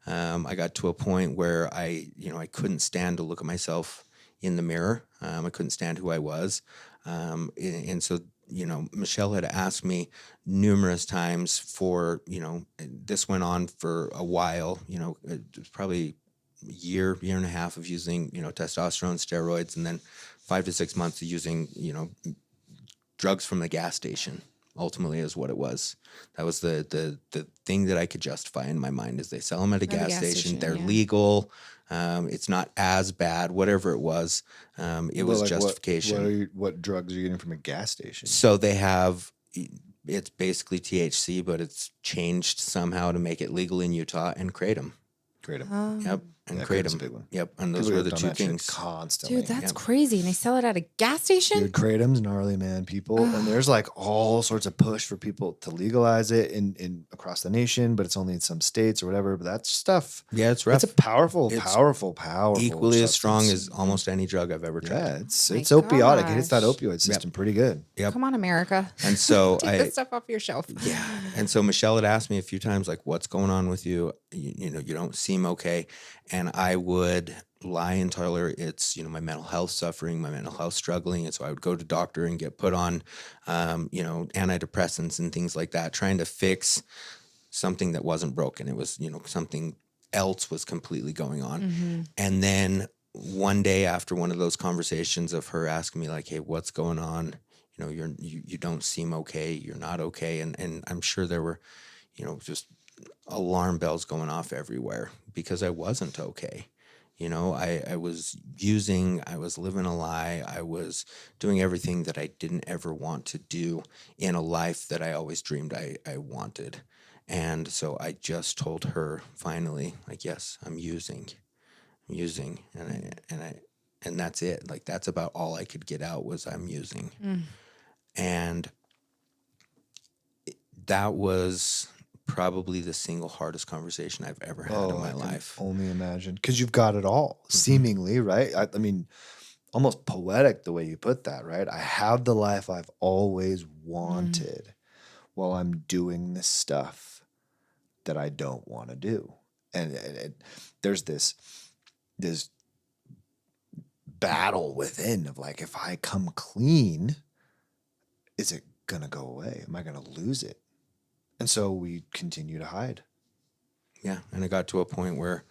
Speaker 3: I got to a point where I couldn't stand to look at myself in the mirror. I couldn't stand who I was. And so, Michelle had asked me numerous times for, this went on for a while, it was probably a year and a half of using, testosterone, steroids, and then 5 to 6 months of using, drugs from the gas station. Ultimately is what it was. That was the thing that I could justify in my mind is they sell them at a gas station. They're legal. It's not as bad, whatever it was. It was justification.
Speaker 1: What drugs are you getting from a gas station?
Speaker 3: So they have, it's basically THC, but it's changed somehow to make it legal in Utah and Kratom.
Speaker 1: Kratom.
Speaker 3: Yep. And Kratom.
Speaker 1: Big one.
Speaker 3: Yep. And those were the two things.
Speaker 1: Constantly.
Speaker 2: Dude, that's crazy. And they sell it at a gas station?
Speaker 1: Dude, Kratom's gnarly, man. People, and there's like all sorts of push for people to legalize it in across the nation, but it's only in some states or whatever. But that stuff.
Speaker 3: Yeah, it's rough.
Speaker 1: It's a powerful.
Speaker 3: Equally
Speaker 1: substance.
Speaker 3: as strong as almost any drug I've ever tried.
Speaker 1: Yeah, it's opiotic. It hits that opioid system pretty good.
Speaker 3: Yep.
Speaker 2: Come on, America.
Speaker 3: And so
Speaker 2: Take this stuff off your shelf.
Speaker 3: Yeah. And so Michelle had asked me a few times, like, what's going on with you? You don't seem okay. And I would lie and tell her it's, my mental health suffering, my mental health struggling. And so I would go to doctor and get put on, antidepressants and things like that, trying to fix something that wasn't broken. It was, something else was completely going on. Mm-hmm. And then one day after one of those conversations of her asking me like, hey, what's going on? You don't seem okay. You're not okay. And I'm sure there were, just alarm bells going off everywhere because I wasn't okay. I was using, I was living a lie. I was doing everything that I didn't ever want to do in a life that I always dreamed I wanted. And so I just told her finally, like, yes, I'm using, and that's it. Like, that's about all I could get out was I'm using. And that was probably the single hardest conversation I've ever had in my life.
Speaker 1: Only imagine, because you've got it all, seemingly, right? I mean, almost poetic the way you put that, right? I have the life I've always wanted while I'm doing this stuff that I don't want to do, and there's this battle within of like, if I come clean, is it gonna go away? Am I gonna lose it? And so we continue to hide.
Speaker 3: Yeah. And it got to a point where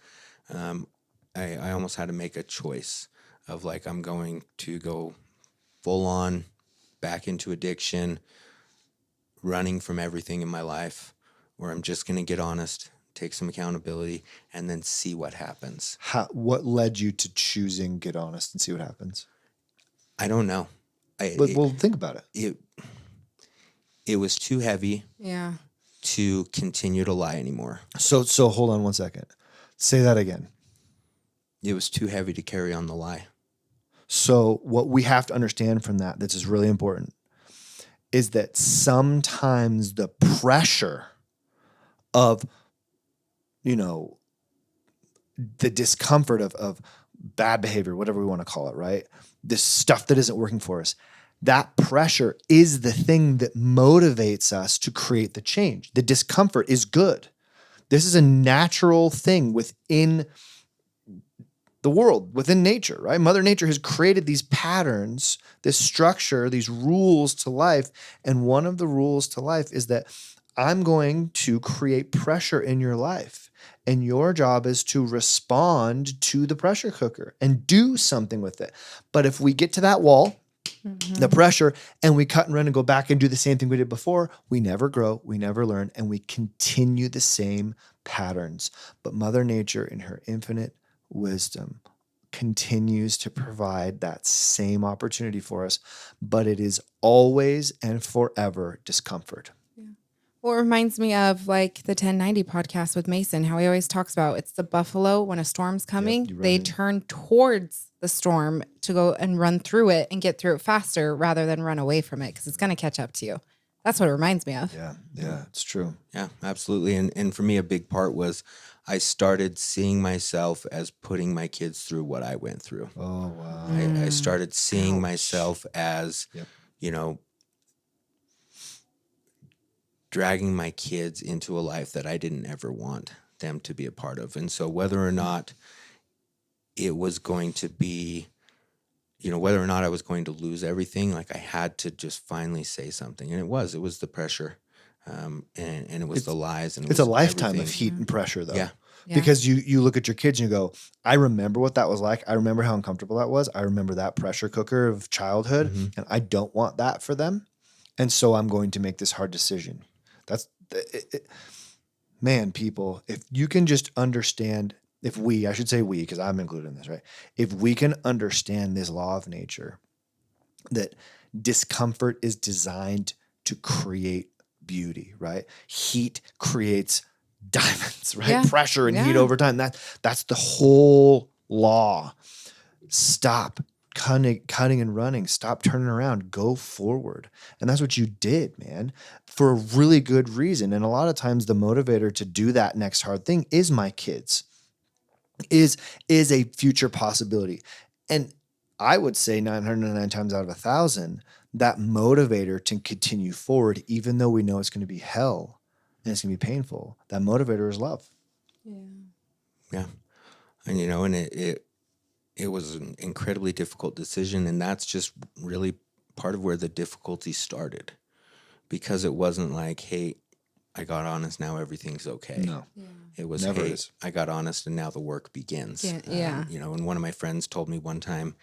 Speaker 3: I almost had to make a choice of like, I'm going to go full on back into addiction, running from everything in my life, or I'm just going to get honest, take some accountability, and then see what happens.
Speaker 1: What led you to choosing get honest and see what happens?
Speaker 3: I don't know.
Speaker 1: But we'll think about it.
Speaker 3: It was too heavy.
Speaker 2: Yeah.
Speaker 3: To continue to lie anymore.
Speaker 1: So hold on one second. Say that again.
Speaker 3: It was too heavy to carry on the lie.
Speaker 1: So what we have to understand from that, this is really important, is that sometimes the pressure of, the discomfort of bad behavior, whatever we want to call it, right? This stuff that isn't working for us, that pressure is the thing that motivates us to create the change. The discomfort is good. This is a natural thing within the world, within nature, right? Mother Nature has created these patterns, this structure, these rules to life. And one of the rules to life is that I'm going to create pressure in your life. And your job is to respond to the pressure cooker and do something with it. But if we get to that wall, the pressure, and we cut and run and go back and do the same thing we did before, we never grow, we never learn, and we continue the same patterns. But Mother Nature, in her infinite wisdom, continues to provide that same opportunity for us, but it is always and forever discomfort.
Speaker 2: Well, it reminds me of like the 1090 podcast with Mason, how he always talks about it's the buffalo when a storm's coming, they turn towards the storm to go and run through it and get through it faster rather than run away from it because it's going to catch up to you. That's what it reminds me of.
Speaker 1: Yeah, it's true.
Speaker 3: Yeah, absolutely. And for me, a big part was I started seeing myself as putting my kids through what I went through.
Speaker 1: Oh, wow.
Speaker 3: I started seeing myself as, dragging my kids into a life that I didn't ever want them to be a part of. And so whether or not it was going to be, whether or not I was going to lose everything, like I had to just finally say something. And it was the pressure. And it was the lies. And
Speaker 1: it's a lifetime of heat and pressure though.
Speaker 3: Yeah.
Speaker 1: Because you look at your kids and you go, I remember what that was like. I remember how uncomfortable that was. I remember that pressure cooker of childhood and I don't want that for them. And so I'm going to make this hard decision. That's man, people, if you can just understand, I should say we, because I'm included in this, right? If we can understand this law of nature, that discomfort is designed to create beauty, right? Heat creates diamonds, right?
Speaker 2: Yeah.
Speaker 1: Pressure and heat over time. That's the whole law. Stop cutting and running. Stop turning around. Go forward. And that's what you did, man, for a really good reason. And a lot of times the motivator to do that next hard thing is my kids, is a future possibility. And I would say 999 times out of 1,000, that motivator to continue forward, even though we know it's going to be hell and it's going to be painful, that motivator is love.
Speaker 3: Yeah. And, and it was an incredibly difficult decision. And that's just really part of where the difficulty started, because it wasn't like, hey, I got honest, now everything's okay.
Speaker 1: No.
Speaker 3: It was,
Speaker 1: Never
Speaker 3: hey,
Speaker 1: is.
Speaker 3: I got honest and now the work begins. And one of my friends told me one time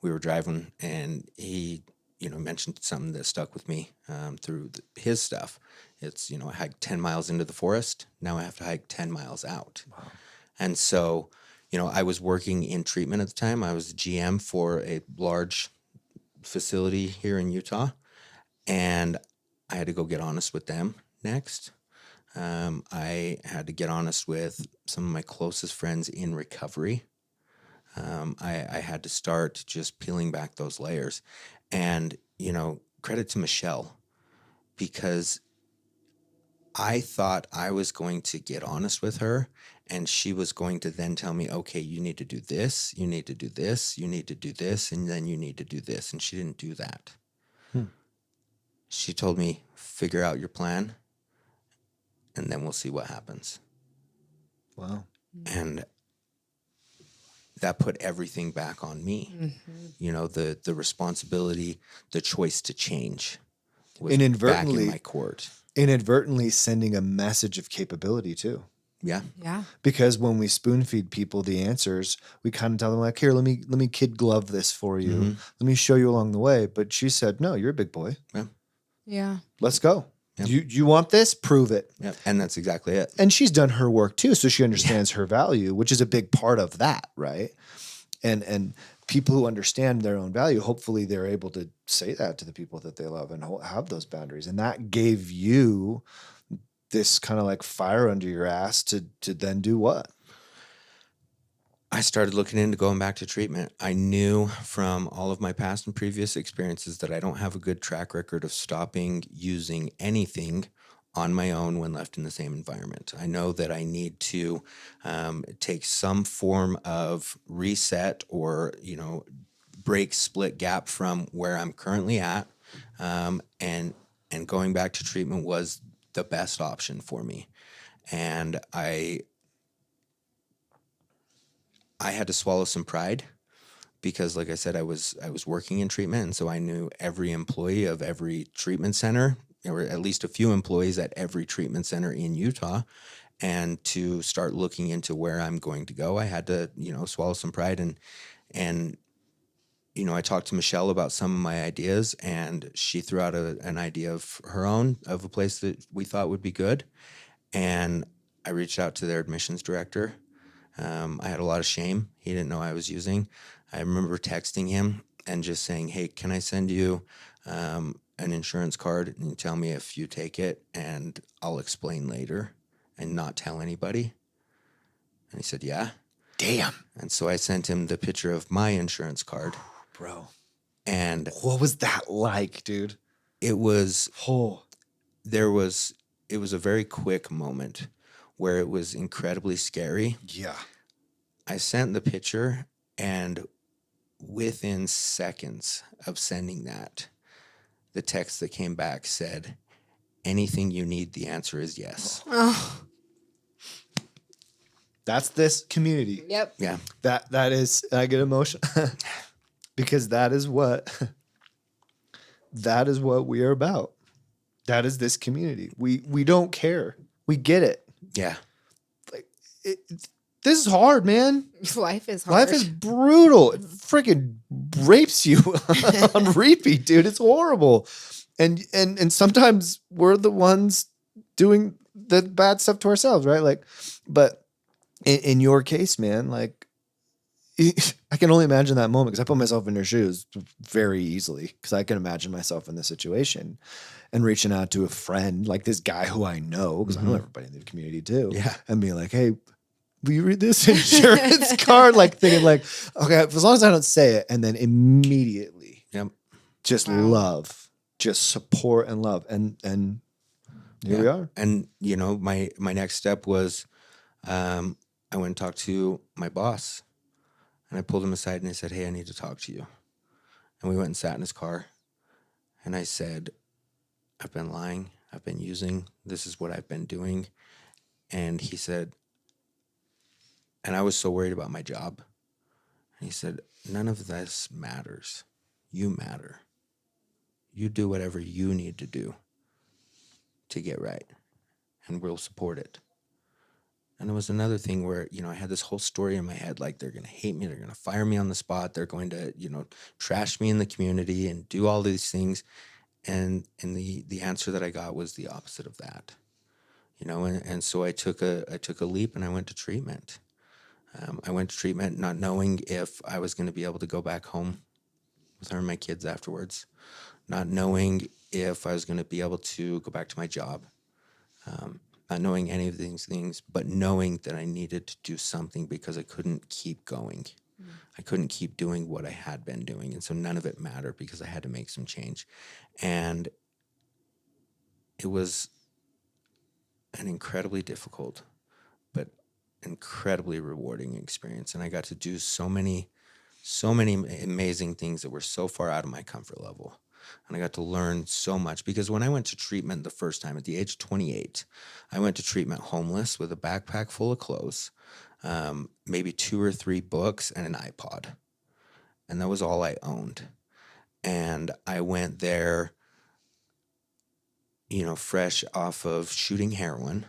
Speaker 3: we were driving and he, mentioned something that stuck with me through his stuff. It's, I hiked 10 miles into the forest. Now I have to hike 10 miles out. Wow. And so, I was working in treatment at the time. I was the GM for a large facility here in Utah. And I had to go get honest with them next. I had to get honest with some of my closest friends in recovery. I had to start just peeling back those layers. And, credit to Michelle, because I thought I was going to get honest with her and she was going to then tell me, okay, you need to do this, you need to do this, you need to do this, and then you need to do this. And she didn't do that. She told me, figure out your plan and then we'll see what happens.
Speaker 1: Wow.
Speaker 3: And that put everything back on me. The responsibility, the choice to change was back in my court.
Speaker 1: Inadvertently sending a message of capability too.
Speaker 3: Yeah.
Speaker 2: Yeah.
Speaker 1: Because when we spoon feed people the answers, we kind of tell them like, here, let me kid glove this for you. Let me show you along the way. But she said, no, you're a big boy.
Speaker 2: Yeah.
Speaker 1: Let's go.
Speaker 3: Yep.
Speaker 1: You want this? Prove it.
Speaker 3: Yep. And that's exactly it.
Speaker 1: And she's done her work too. So she understands her value, which is a big part of that. Right. And people who understand their own value, hopefully they're able to say that to the people that they love and have those boundaries. And that gave you this kind of like fire under your ass to then do what?
Speaker 3: I started looking into going back to treatment. I knew from all of my past and previous experiences that I don't have a good track record of stopping using anything on my own when left in the same environment. I know that I need to take some form of reset or, break, split gap from where I'm currently at. And going back to treatment was the best option for me. And I had to swallow some pride because, like I said, I was working in treatment, and so I knew every employee of every treatment center, or at least a few employees at every treatment center in Utah. And to start looking into where I'm going to go, I had to, swallow some pride. And I talked to Michelle about some of my ideas, and she threw out an idea of her own of a place that we thought would be good. And I reached out to their admissions director. I had a lot of shame. He didn't know I was using. I remember texting him and just saying, hey, can I send you an insurance card and you tell me if you take it, and I'll explain later and not tell anybody? And he said, yeah.
Speaker 1: Damn.
Speaker 3: And so I sent him the picture of my insurance card.
Speaker 1: Bro.
Speaker 3: And
Speaker 1: what was that like, dude?
Speaker 3: It was, it was a very quick moment where it was incredibly scary.
Speaker 1: Yeah.
Speaker 3: I sent the picture, and within seconds of sending that, the text that came back said, anything you need, the answer is yes.
Speaker 2: Oh.
Speaker 1: That's this community.
Speaker 2: Yep.
Speaker 3: Yeah.
Speaker 1: That is, I get emotional because that is what we are about. That is this community. We don't care. We get it.
Speaker 3: Yeah.
Speaker 1: Like this is hard, man.
Speaker 2: Life is hard.
Speaker 1: Life is brutal. It freaking rapes you on repeat, dude. It's horrible. And sometimes we're the ones doing the bad stuff to ourselves, right? Like, but in your case, man, like I can only imagine that moment because I put myself in your shoes very easily because I can imagine myself in this situation and reaching out to a friend like this guy who I know, because I know everybody in the community too.
Speaker 3: Yeah.
Speaker 1: And being like, hey, will you read this insurance card? Like thinking like, okay, as long as I don't say it. And then immediately just love, just support and love. And here we are.
Speaker 3: And, my next step was I went and talked to my boss, and I pulled him aside and I said, hey, I need to talk to you. And we went and sat in his car, and I said, I've been lying. I've been using. This is what I've been doing. And he said, and I was so worried about my job. And he said, none of this matters. You matter. You do whatever you need to do to get right, and we'll support it. And it was another thing where, I had this whole story in my head, like they're going to hate me. They're going to fire me on the spot. They're going to, trash me in the community and do all these things. And the answer that I got was the opposite of that, and so I took a leap and I went to treatment. I went to treatment not knowing if I was going to be able to go back home with her and my kids afterwards, not knowing if I was going to be able to go back to my job. Not knowing any of these things, but knowing that I needed to do something because I couldn't keep going. I couldn't keep doing what I had been doing. And so none of it mattered because I had to make some change. And it was an incredibly difficult, but incredibly rewarding experience. And I got to do so many amazing things that were so far out of my comfort level. And I got to learn so much because when I went to treatment the first time at the age of 28, I went to treatment homeless with a backpack full of clothes, maybe 2 or 3 books and an iPod. And that was all I owned. And I went there, fresh off of shooting heroin.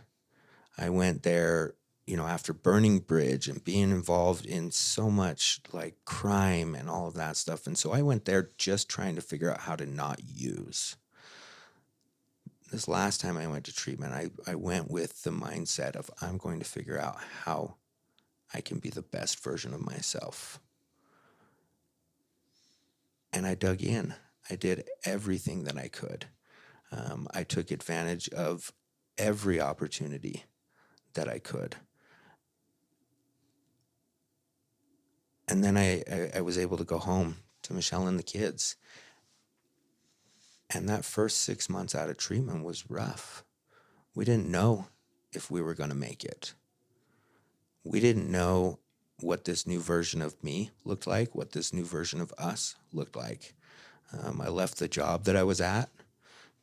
Speaker 3: I went there, after burning bridge and being involved in so much like crime and all of that stuff. And so I went there just trying to figure out how to not use. This last time I went to treatment, I went with the mindset of I'm going to figure out how I can be the best version of myself. And I dug in. I did everything that I could. I took advantage of every opportunity that I could. And then I was able to go home to Michelle and the kids. And that first 6 months out of treatment was rough. We didn't know if we were going to make it. We didn't know what this new version of me looked like, what this new version of us looked like. I left the job that I was at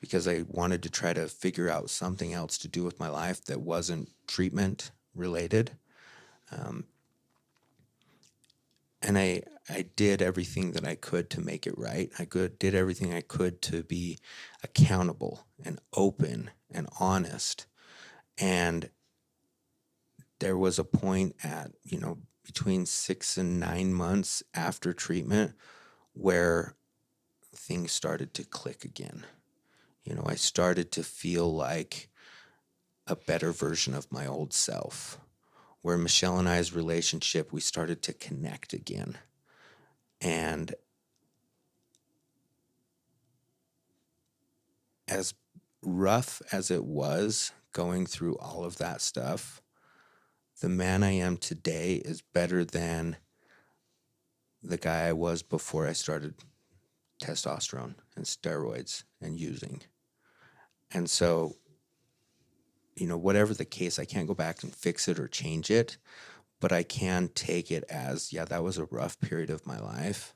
Speaker 3: because I wanted to try to figure out something else to do with my life that wasn't treatment related. And I did everything that I could to make it right. Did everything I could to be accountable and open and honest. And there was a point at, between 6 and 9 months after treatment where things started to click again. I started to feel like a better version of my old self, where Michelle and I's relationship, we started to connect again. And as rough as it was going through all of that stuff, the man I am today is better than the guy I was before I started testosterone and steroids and using. And so, whatever the case, I can't go back and fix it or change it, but I can take it as, yeah, that was a rough period of my life,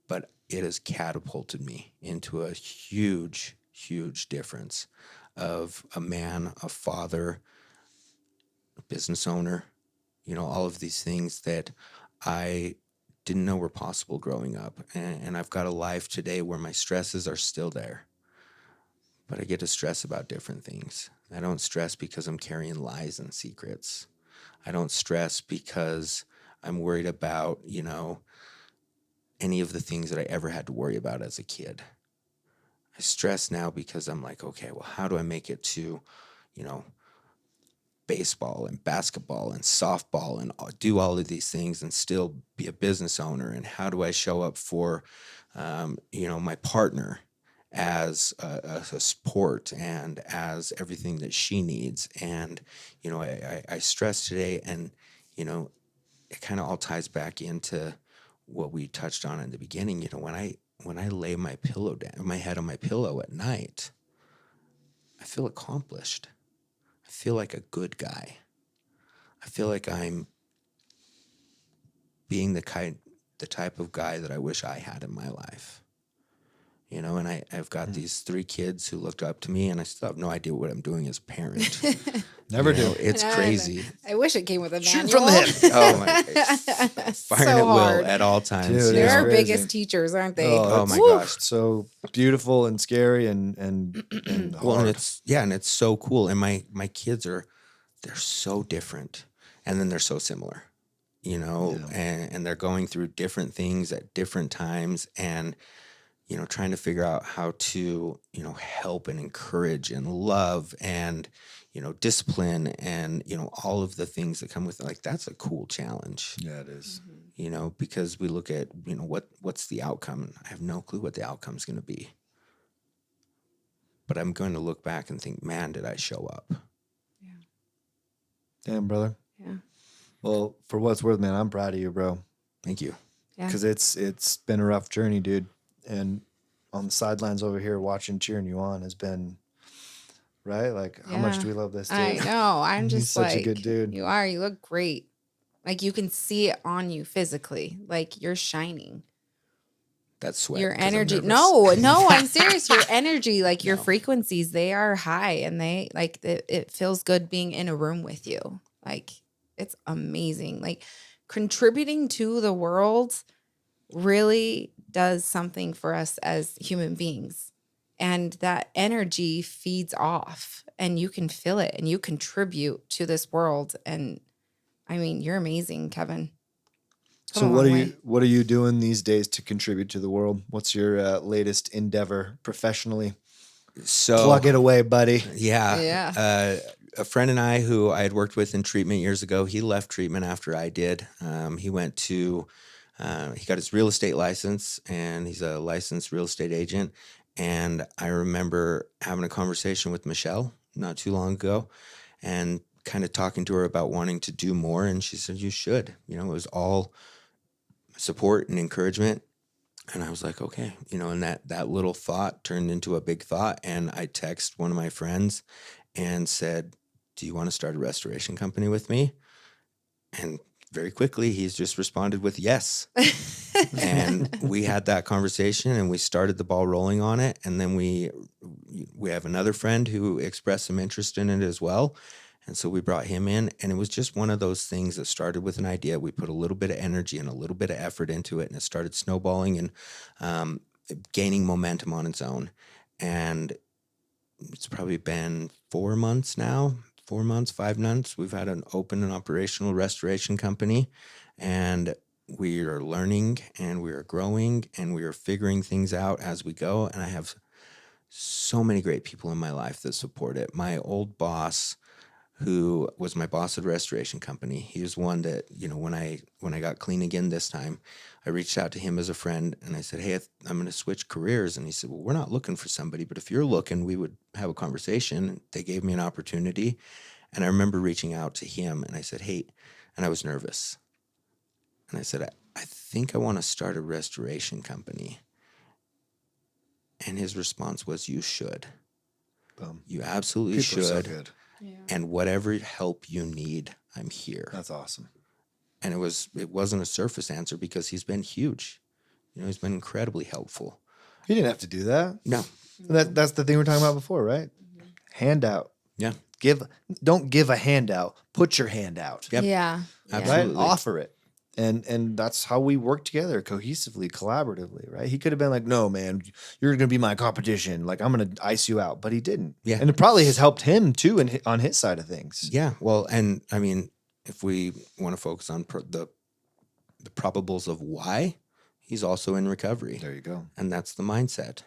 Speaker 3: but it has catapulted me into a huge, huge difference of a man, a father, a business owner, all of these things that I didn't know were possible growing up. And I've got a life today where my stresses are still there, but I get to stress about different things. I don't stress because I'm carrying lies and secrets. I don't stress because I'm worried about, any of the things that I ever had to worry about as a kid. I stress now because I'm like, okay, well, how do I make it to, baseball and basketball and softball and do all of these things and still be a business owner? And how do I show up for, my partner as a support and as everything that she needs? And, I stress today, and, it kind of all ties back into what we touched on in the beginning. When I lay my head on my pillow at night, I feel accomplished. I feel like a good guy. I feel like I'm being the type of guy that I wish I had in my life. And I've got these 3 kids who looked up to me, and I still have no idea what I'm doing as a parent.
Speaker 1: Never do.
Speaker 3: It's crazy.
Speaker 2: I wish it came with a manual.
Speaker 1: Shoot from the hip.
Speaker 3: Oh my! Firing at will at all times.
Speaker 1: Dude,
Speaker 2: They're our
Speaker 1: crazy.
Speaker 2: biggest teachers, aren't they?
Speaker 3: Oh my gosh!
Speaker 1: So beautiful and scary and
Speaker 3: well,
Speaker 1: hard.
Speaker 3: and it's so cool. And my kids they're so different, and then they're so similar. And they're going through different things at different times, and trying to figure out how to, help and encourage and love and, discipline and, all of the things that come with it. Like, that's a cool challenge.
Speaker 1: Yeah, it is.
Speaker 3: Because we look at, what's the outcome? I have no clue what the outcome's going to be. But I'm going to look back and think, man, did I show up?
Speaker 2: Yeah.
Speaker 1: Damn, brother.
Speaker 2: Yeah.
Speaker 1: Well, for what it's worth, man, I'm proud of you, bro.
Speaker 3: Thank you.
Speaker 2: Yeah.
Speaker 1: Because it's been a rough journey, dude. And on the sidelines over here watching, cheering you on has been, right? Like, how much do we love this dude?
Speaker 2: I know. I'm just
Speaker 1: He's such
Speaker 2: like,
Speaker 1: a good dude.
Speaker 2: You are. You look great. Like, you can see it on you physically. Like, you're shining.
Speaker 3: That sweat.
Speaker 2: Your energy. No, I'm serious. Your energy, like your frequencies, they are high, and they like it feels good being in a room with you. Like, it's amazing. Like, contributing to the world really does something for us as human beings. And that energy feeds off, and you can feel it, and you contribute to this world. And I mean, you're amazing, Kevin.
Speaker 1: So what are you doing these days to contribute to the world? What's your latest endeavor professionally?
Speaker 3: So
Speaker 1: plug it away, buddy.
Speaker 2: Yeah.
Speaker 3: A friend and I, who I had worked with in treatment years ago, he left treatment after I did. He went to He got his real estate license, and he's a licensed real estate agent. And I remember having a conversation with Michelle not too long ago and kind of talking to her about wanting to do more. And she said, you should. It was all support and encouragement. And I was like, okay, and that little thought turned into a big thought. And I texted one of my friends and said, do you want to start a restoration company with me? And very quickly, he's just responded with yes. And we had that conversation and we started the ball rolling on it. And then we have another friend who expressed some interest in it as well. And so we brought him in, and it was just one of those things that started with an idea. We put a little bit of energy and a little bit of effort into it, and it started snowballing and gaining momentum on its own. And it's probably been 4 months now, 5 months. We've had an open and operational restoration company, and we are learning and we are growing and we are figuring things out as we go. And I have so many great people in my life that support it. My old boss, who was my boss at a restoration company, he was one that, when I got clean again this time, I reached out to him as a friend and I said, hey, I'm going to switch careers. And he said, well, we're not looking for somebody, but if you're looking, we would have a conversation. And they gave me an opportunity. And I remember reaching out to him and I said, hey, and I was nervous. And I said, I think I want to start a restoration company. And his response was, you should. Boom. You absolutely
Speaker 1: People
Speaker 3: should.
Speaker 1: are so good.
Speaker 2: Yeah.
Speaker 3: And whatever help you need, I'm here.
Speaker 1: That's awesome.
Speaker 3: And it wasn't a surface answer because he's been huge. He's been incredibly helpful.
Speaker 1: He didn't have to do that.
Speaker 3: No.
Speaker 1: That's the thing we were talking about before, right? Mm-hmm. Handout.
Speaker 3: Yeah.
Speaker 1: Don't give a handout. Put your hand out.
Speaker 3: Yep.
Speaker 2: Yeah.
Speaker 3: Absolutely.
Speaker 1: Right? Offer it. And that's how we work together cohesively, collaboratively, right? He could have been like, no, man, you're going to be my competition. Like, I'm going to ice you out. But he didn't.
Speaker 3: Yeah.
Speaker 1: And it probably has helped him, too, on his side of things.
Speaker 3: Yeah. Well, and I mean, if we want to focus on the probables of why, he's also in recovery.
Speaker 1: There you go.
Speaker 3: And that's the mindset.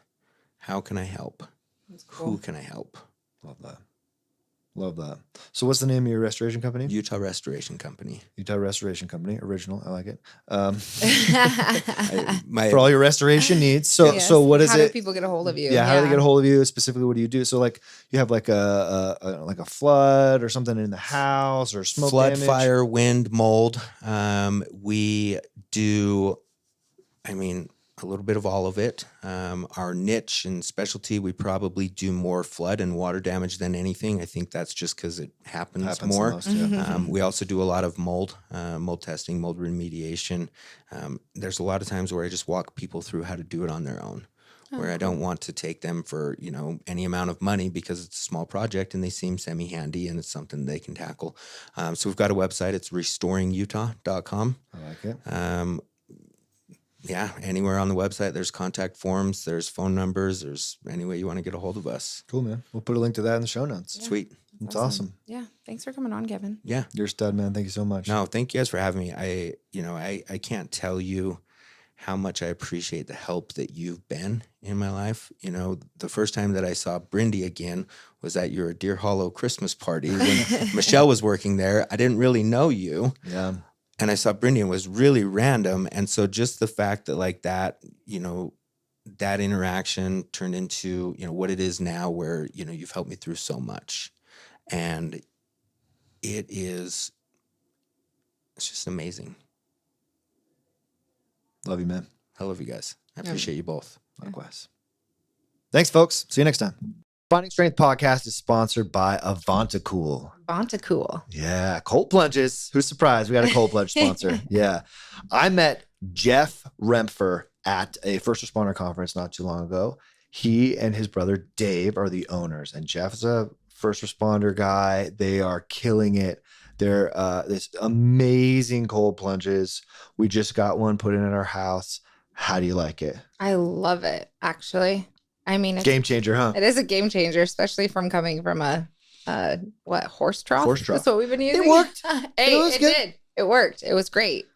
Speaker 3: How can I help?
Speaker 2: Cool.
Speaker 3: Who can I help?
Speaker 1: Love that. So what's the name of your restoration company?
Speaker 3: Utah Restoration Company.
Speaker 1: Utah Restoration Company. Original. I like it.
Speaker 3: My
Speaker 1: For all your restoration needs. So
Speaker 2: Yes.
Speaker 1: so what is
Speaker 2: How
Speaker 1: it?
Speaker 2: do people get a hold of you?
Speaker 1: Yeah, how do they get a hold of you? Specifically, what do you do? So like you have like a flood or something in the house or smoke
Speaker 3: flood,
Speaker 1: damage?
Speaker 3: fire, wind, mold. We do, a little bit of all of it. Our niche and specialty, we probably do more flood and water damage than anything. I think that's just because it happens more.
Speaker 1: the most, yeah.
Speaker 3: We also do a lot of mold testing, mold remediation. There's a lot of times where I just walk people through how to do it on their own, where I don't want to take them for, any amount of money because it's a small project and they seem semi-handy and it's something they can tackle. So we've got a website. It's restoringutah.com.
Speaker 1: I like it.
Speaker 3: Yeah, anywhere on the website, there's contact forms, there's phone numbers, there's any way you want to get a hold of us.
Speaker 1: Cool, man. We'll put a link to that in the show notes.
Speaker 2: Yeah.
Speaker 3: Sweet.
Speaker 1: It's awesome.
Speaker 2: Yeah. Thanks for coming on, Kevin.
Speaker 3: Yeah.
Speaker 1: You're a stud, man. Thank you so much.
Speaker 3: No, thank you guys for having me. I can't tell you how much I appreciate the help that you've been in my life. The first time that I saw Brindy again was at your Deer Hollow Christmas party when Michelle was working there. I didn't really know you.
Speaker 1: Yeah.
Speaker 3: And I saw Brindy and it was really random. And so just the fact that like that, that interaction turned into, what it is now where, you've helped me through so much. And it's just amazing.
Speaker 1: Love you, man.
Speaker 3: I love you guys. I appreciate you both.
Speaker 1: Likewise. Thanks, folks. See you next time. Finding Strength podcast is sponsored by Avantacool.
Speaker 2: Bontacool.
Speaker 1: Yeah, cold plunges. Who's surprised? We got a cold plunge sponsor. Yeah. I met Jeff Rempfer at a first responder conference not too long ago. He and his brother Dave are the owners, and Jeff's a first responder guy. They are killing it. They're this amazing cold plunges. We just got one put in at our house. How do you like it?
Speaker 2: I love it, actually. It's
Speaker 1: Game changer, huh?
Speaker 2: It is a game changer, especially from coming from a horse trough?
Speaker 1: Horse trough.
Speaker 2: That's what we've been using.
Speaker 1: It worked.
Speaker 2: Hey,
Speaker 1: It was
Speaker 2: it
Speaker 1: good.
Speaker 2: did. It worked. It was great.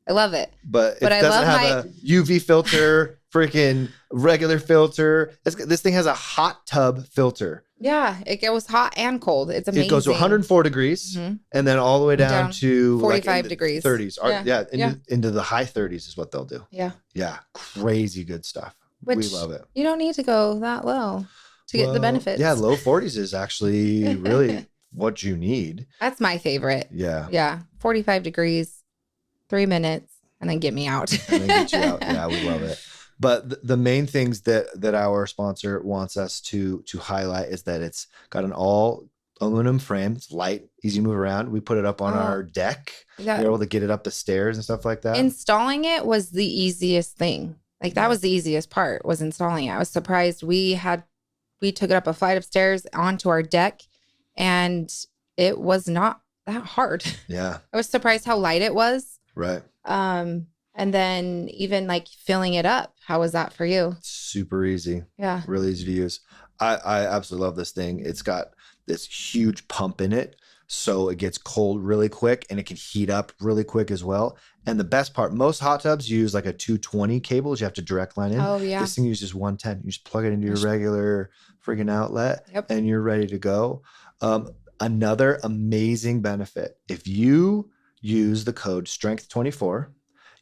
Speaker 2: I love it.
Speaker 1: But it
Speaker 2: I
Speaker 1: doesn't
Speaker 2: love
Speaker 1: have a UV filter, freaking regular filter. This thing has a hot tub filter.
Speaker 2: Yeah, it goes hot and cold. It's amazing.
Speaker 1: It goes to 104 degrees and then all the way down to
Speaker 2: 45 degrees.
Speaker 1: 30s. Into the high 30s is what they'll do.
Speaker 2: Yeah.
Speaker 1: Yeah. Crazy good stuff. We love it.
Speaker 2: You don't need to go that low to get the benefits.
Speaker 1: Yeah, low 40s is actually really what you need.
Speaker 2: That's my favorite.
Speaker 1: Yeah.
Speaker 2: Yeah. 45 degrees, 3 minutes, and then get me out.
Speaker 1: And then get you out. Yeah, we love it. But the main things that our sponsor wants us to highlight is that it's got an all aluminum frame. It's light, easy to move around. We put it up on our deck. We're able to get it up the stairs and stuff like that.
Speaker 2: Installing it was the easiest thing. Like that was the easiest part, was installing it. I was surprised. We took it up a flight of stairs onto our deck, and it was not that hard.
Speaker 1: Yeah.
Speaker 2: I was surprised how light it was.
Speaker 1: Right.
Speaker 2: And then even like filling it up. How was that for you?
Speaker 1: Super easy.
Speaker 2: Yeah.
Speaker 1: Really easy to use. I absolutely love this thing. It's got this huge pump in it. So it gets cold really quick and it can heat up really quick as well. And the best part, most hot tubs use like a 220 cables. You have to direct line in.
Speaker 2: Oh, yeah.
Speaker 1: This thing uses 110. You just plug it into your regular freaking outlet and you're ready to go. Another amazing benefit. If you use the code STRENGTH24,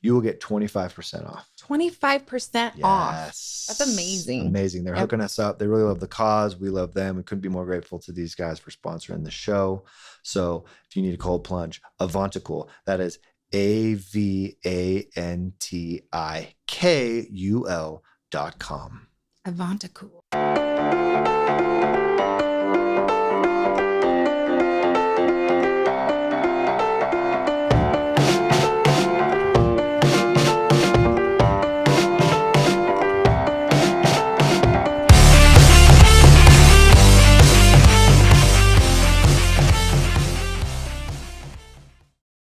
Speaker 1: you will get 25% off.
Speaker 2: 25% off. That's amazing.
Speaker 1: Amazing. They're hooking us up. They really love the cause. We love them. We couldn't be more grateful to these guys for sponsoring the show. So if you need a cold plunge, Avantikul, that is AVANTIKUL.com.
Speaker 2: Avantikul.